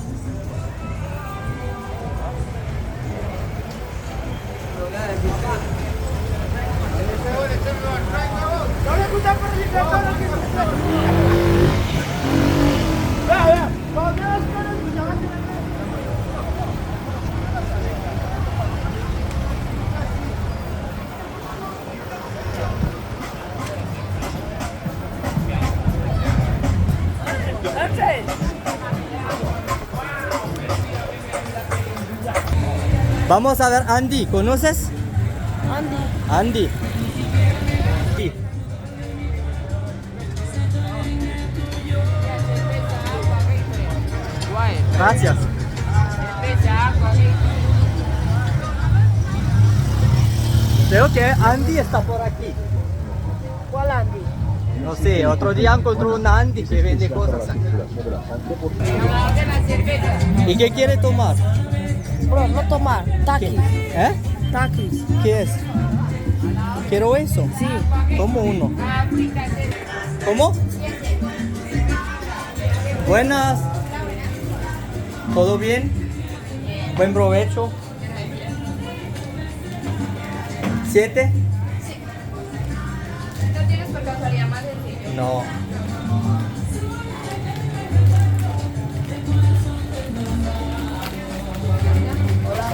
Vamos a ver Andy, ¿conoces? Andy. Sí. Gracias. Creo que Andy está por aquí. ¿Cuál Andy? No sé, otro día encontré una Andy que vende cosas aquí. ¿Y qué quiere tomar? Bro, no tomar. Taquis. ¿Eh? Taquis. ¿Qué es? ¿Quiero eso? Sí. Tomo uno. ¿Cómo? Buenas. ¿Todo bien? Buen provecho. 7. ¿No tienes por casualidad más sencillo? No.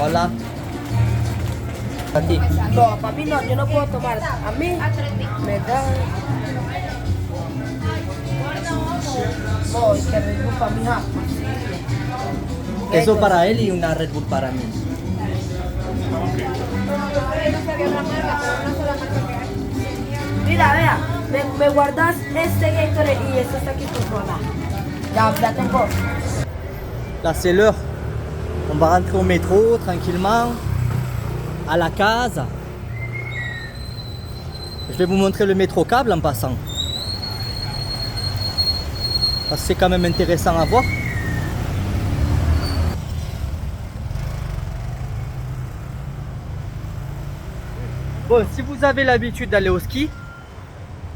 Hola. A ti. No, para mí no, yo no puedo tomar. A mí me da... No, es que Red Bull para mi hija. Eso para él y una Red Bull para mí. Mira, vea, me guardas este Gatorade y esto está aquí por favor. Ya tengo. Là c'est l'heure. On va rentrer au métro tranquillement. À la case. Je vais vous montrer le métro câble en passant. Parce que c'est quand même intéressant à voir. Bon, si vous avez l'habitude d'aller au ski,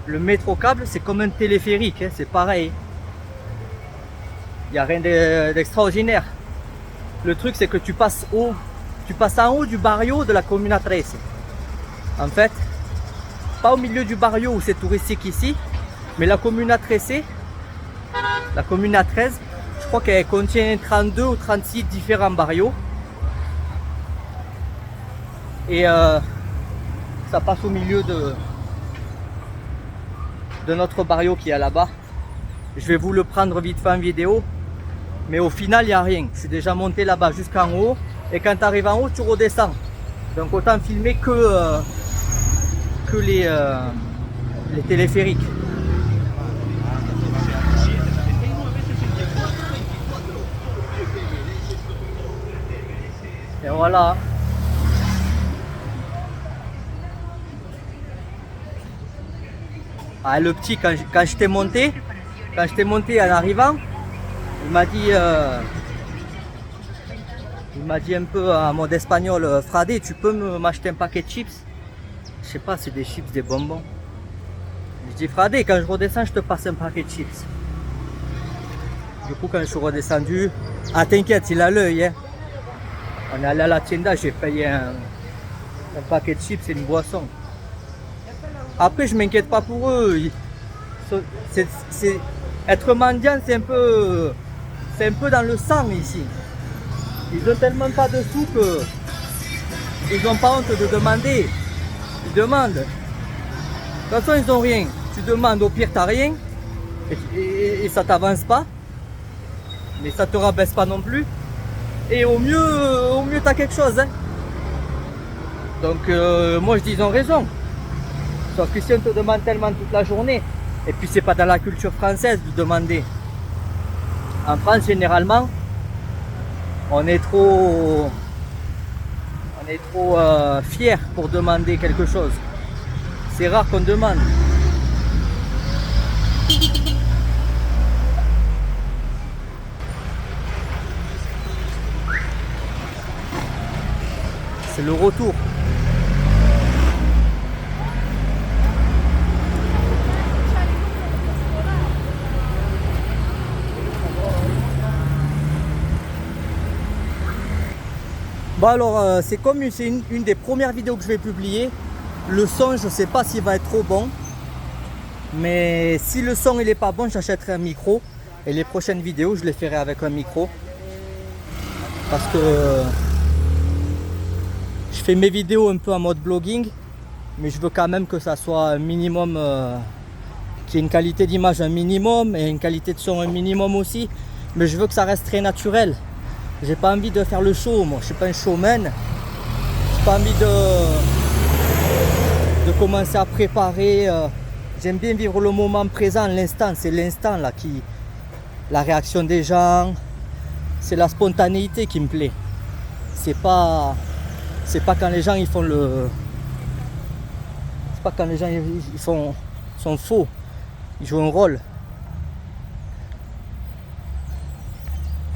le métro câble c'est comme un téléphérique, hein, c'est pareil. Il n'y a rien d'extraordinaire. Le truc c'est que tu passes en haut du barrio de la Comuna 13. En fait, pas au milieu du barrio où c'est touristique ici, mais la Comuna 13, la Comuna 13, je crois qu'elle contient 32 ou 36 différents barrios. Et ça passe au milieu de notre barrio qui est là-bas. Je vais vous le prendre vite fait en vidéo. Mais au final, il n'y a rien. Je suis déjà monté là-bas jusqu'en haut. Et quand tu arrives en haut, tu redescends. Donc autant filmer que que les téléphériques. Et voilà. Ah, le petit, quand j'étais monté en arrivant, il m'a dit un peu en mode espagnol, Frade, tu peux m'acheter un paquet de chips? Je sais pas, c'est des chips, des bonbons. Je dis Frade, quand je redescends, je te passe un paquet de chips. Du coup, quand je suis redescendu, ah t'inquiète, il a l'œil, hein. On est allé à la tienda, j'ai payé un paquet de chips et une boisson. Après, je m'inquiète pas pour eux. Être mendiant, c'est un peu dans le sang ici. Ils ont tellement pas de sous que ils n'ont pas honte de demander. Ils demandent. De toute façon, ils n'ont rien. Tu demandes, au pire, t'as rien. Et ça t'avance pas. Mais ça te rabaisse pas non plus. Et au mieux t'as quelque chose. Hein. Donc, moi, je dis, ils ont raison. Sauf que si on te demande tellement toute la journée, et puis c'est pas dans la culture française de demander. En France, généralement, on est trop fier pour demander quelque chose. C'est rare qu'on demande. C'est le retour. Bon alors c'est comme c'est une des premières vidéos que je vais publier. Le son, je sais pas s'il va être trop bon, mais si le son il est pas bon, j'achèterai un micro et les prochaines vidéos je les ferai avec un micro parce que je fais mes vidéos un peu en mode blogging, mais je veux quand même que ça soit un minimum, qu'il y ait une qualité d'image un minimum et une qualité de son un minimum aussi, mais je veux que ça reste très naturel. J'ai pas envie de faire le show, moi je suis pas un showman. J'ai pas envie de commencer à préparer. J'aime bien vivre le moment présent, l'instant. C'est l'instant là qui. La réaction des gens. C'est la spontanéité qui me plaît. C'est pas quand les gens ils font le. C'est pas quand les gens ils sont faux. Ils jouent un rôle.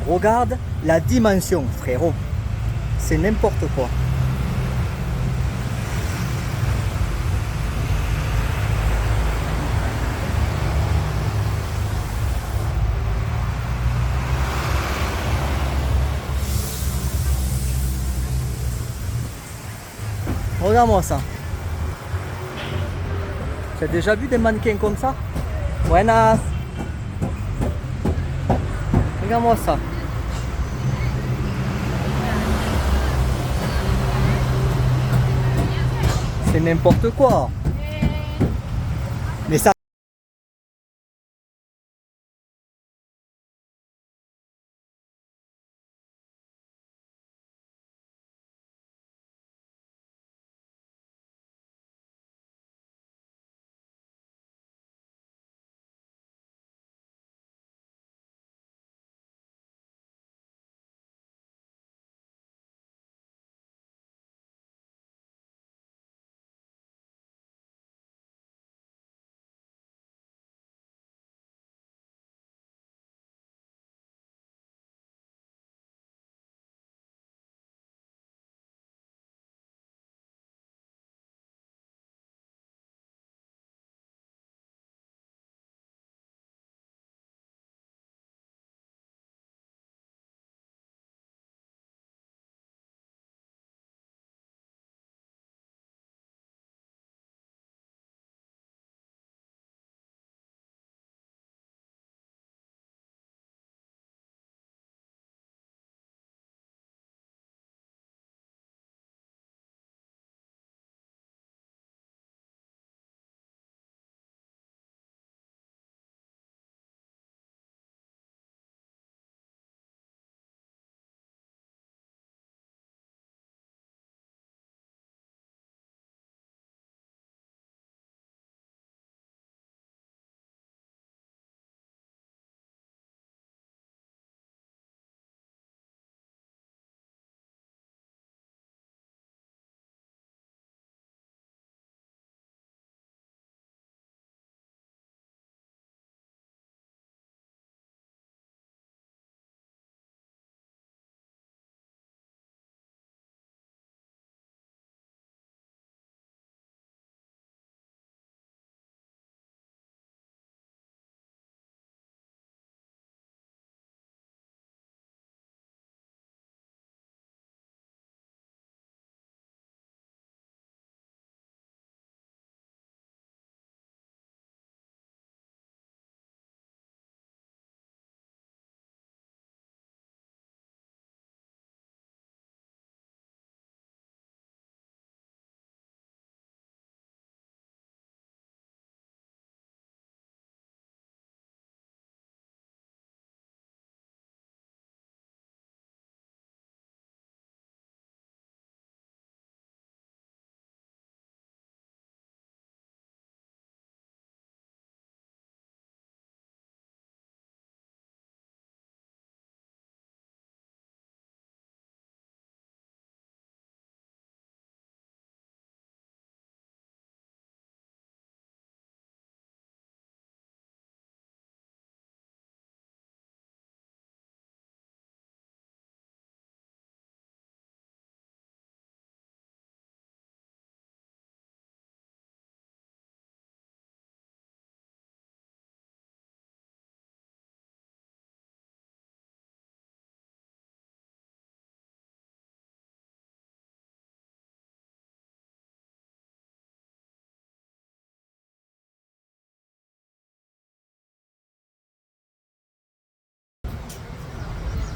Regarde la dimension, frérot. C'est n'importe quoi. Regarde-moi ça. Tu as déjà vu des mannequins comme ça? Buenas. Regarde-moi ça. C'est n'importe quoi. Mais ça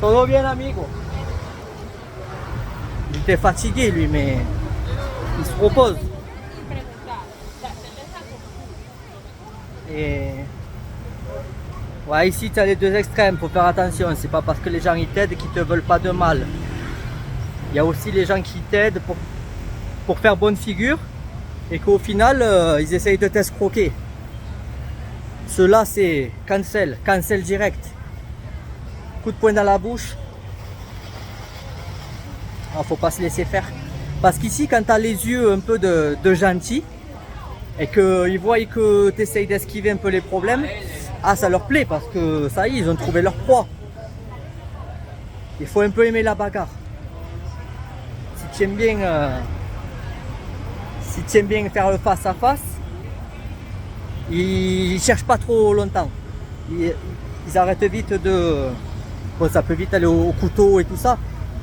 Todo bien, amigo. Il était fatigué, lui, mais il se propose. Et ouais, ici, tu as les deux extrêmes, faut faire attention. C'est pas parce que les gens ils t'aident qu'ils te veulent pas de mal. Il y a aussi les gens qui t'aident pour faire bonne figure et qu'au final, ils essayent de t'escroquer. Ceux-là, c'est cancel direct. Coup de poing dans la bouche. Ah, faut pas se laisser faire. Parce qu'ici, quand tu as les yeux un peu de gentil et qu'ils voient que tu essayes d'esquiver un peu les problèmes, ah, ça leur plaît parce que ça y est, ils ont trouvé leur proie. Il faut un peu aimer la bagarre. Si tu aimes bien faire le face à face, ils cherchent pas trop longtemps. Ils arrêtent vite de... Bon, ça peut vite aller au couteau et tout ça,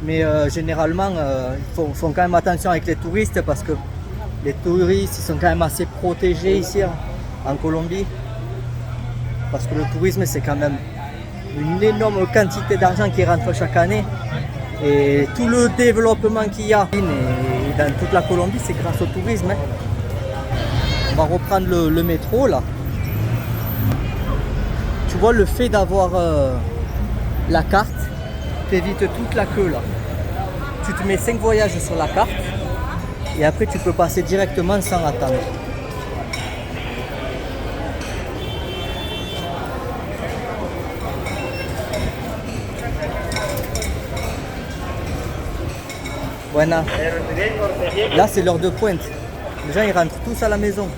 mais généralement, ils font quand même attention avec les touristes parce que les touristes, ils sont quand même assez protégés ici en Colombie. Parce que le tourisme, c'est quand même une énorme quantité d'argent qui rentre chaque année. Et tout le développement qu'il y a et dans toute la Colombie, c'est grâce au tourisme. Hein. On va reprendre le métro là. Tu vois, le fait d'avoir la carte t'évite toute la queue là. Tu te mets 5 voyages sur la carte et après tu peux passer directement sans attendre. Voilà. Là c'est l'heure de pointe. Les gens ils rentrent tous à la maison.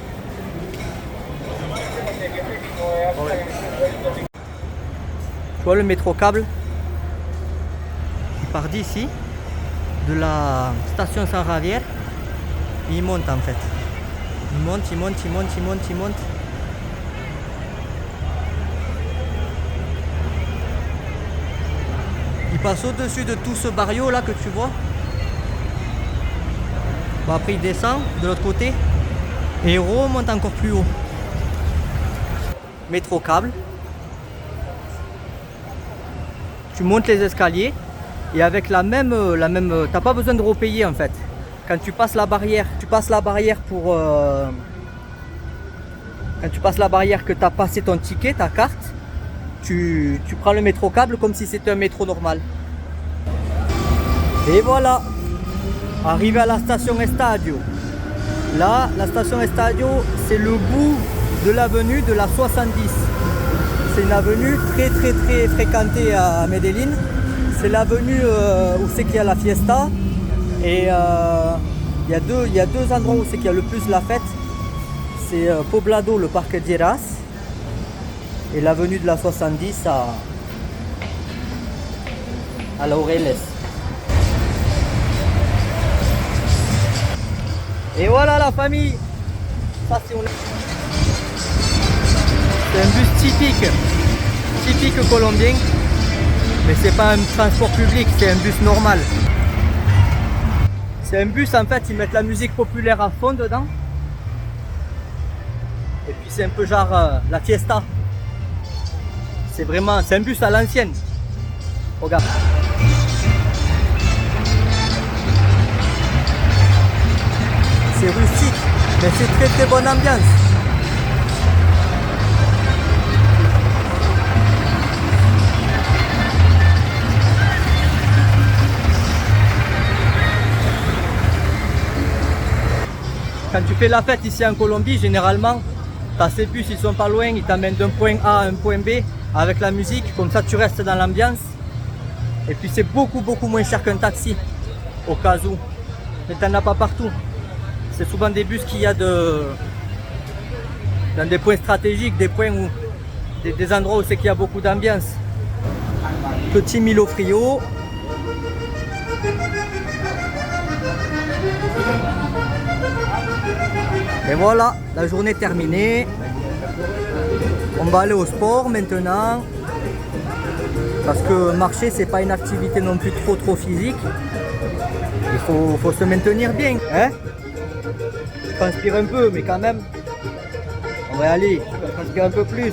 Tu vois le métro câble? Il part d'ici, de la station San Javier. Il monte en fait. Il monte. Il passe au-dessus de tout ce barrio là que tu vois. Bon, après il descend de l'autre côté et il remonte encore plus haut. Métro câble. Tu montes les escaliers et avec la même t'as pas besoin de repayer en fait. Quand tu passes la barrière, pour quand tu passes la barrière que tu as passé ton ticket, ta carte, tu prends le métro câble comme si c'était un métro normal. Et voilà, arrivé à la station Estadio. Là, la station Estadio, c'est le bout de l'avenue de la 70. C'est une avenue très fréquentée à Medellín. C'est l'avenue où c'est qu'il y a la fiesta. Et il y a deux endroits où c'est qu'il y a le plus la fête. C'est Poblado, le parc Lleras. Et l'avenue de la 70 à Laureles. Et voilà la famille. Ça c'est un bus typique colombien. Mais c'est pas un transport public, c'est un bus normal. C'est un bus en fait, ils mettent la musique populaire à fond dedans. Et puis c'est un peu genre la fiesta. C'est un bus à l'ancienne. Regarde. C'est rustique, mais c'est très bonne ambiance. Quand tu fais la fête ici en Colombie, généralement, tu as ces bus, ils sont pas loin, ils t'amènent d'un point A à un point B avec la musique, comme ça tu restes dans l'ambiance. Et puis c'est beaucoup moins cher qu'un taxi, au cas où. Mais tu n'en as pas partout. C'est souvent des bus qu'il y a dans des points stratégiques, des points où des endroits où c'est qu'il y a beaucoup d'ambiance. Petit Milo Frio. Et voilà, la journée est terminée. On va aller au sport maintenant. Parce que marcher, c'est pas une activité non plus trop physique. Il faut se maintenir bien. Hein? Je transpire un peu, mais quand même, on va y aller. Je transpire un peu plus.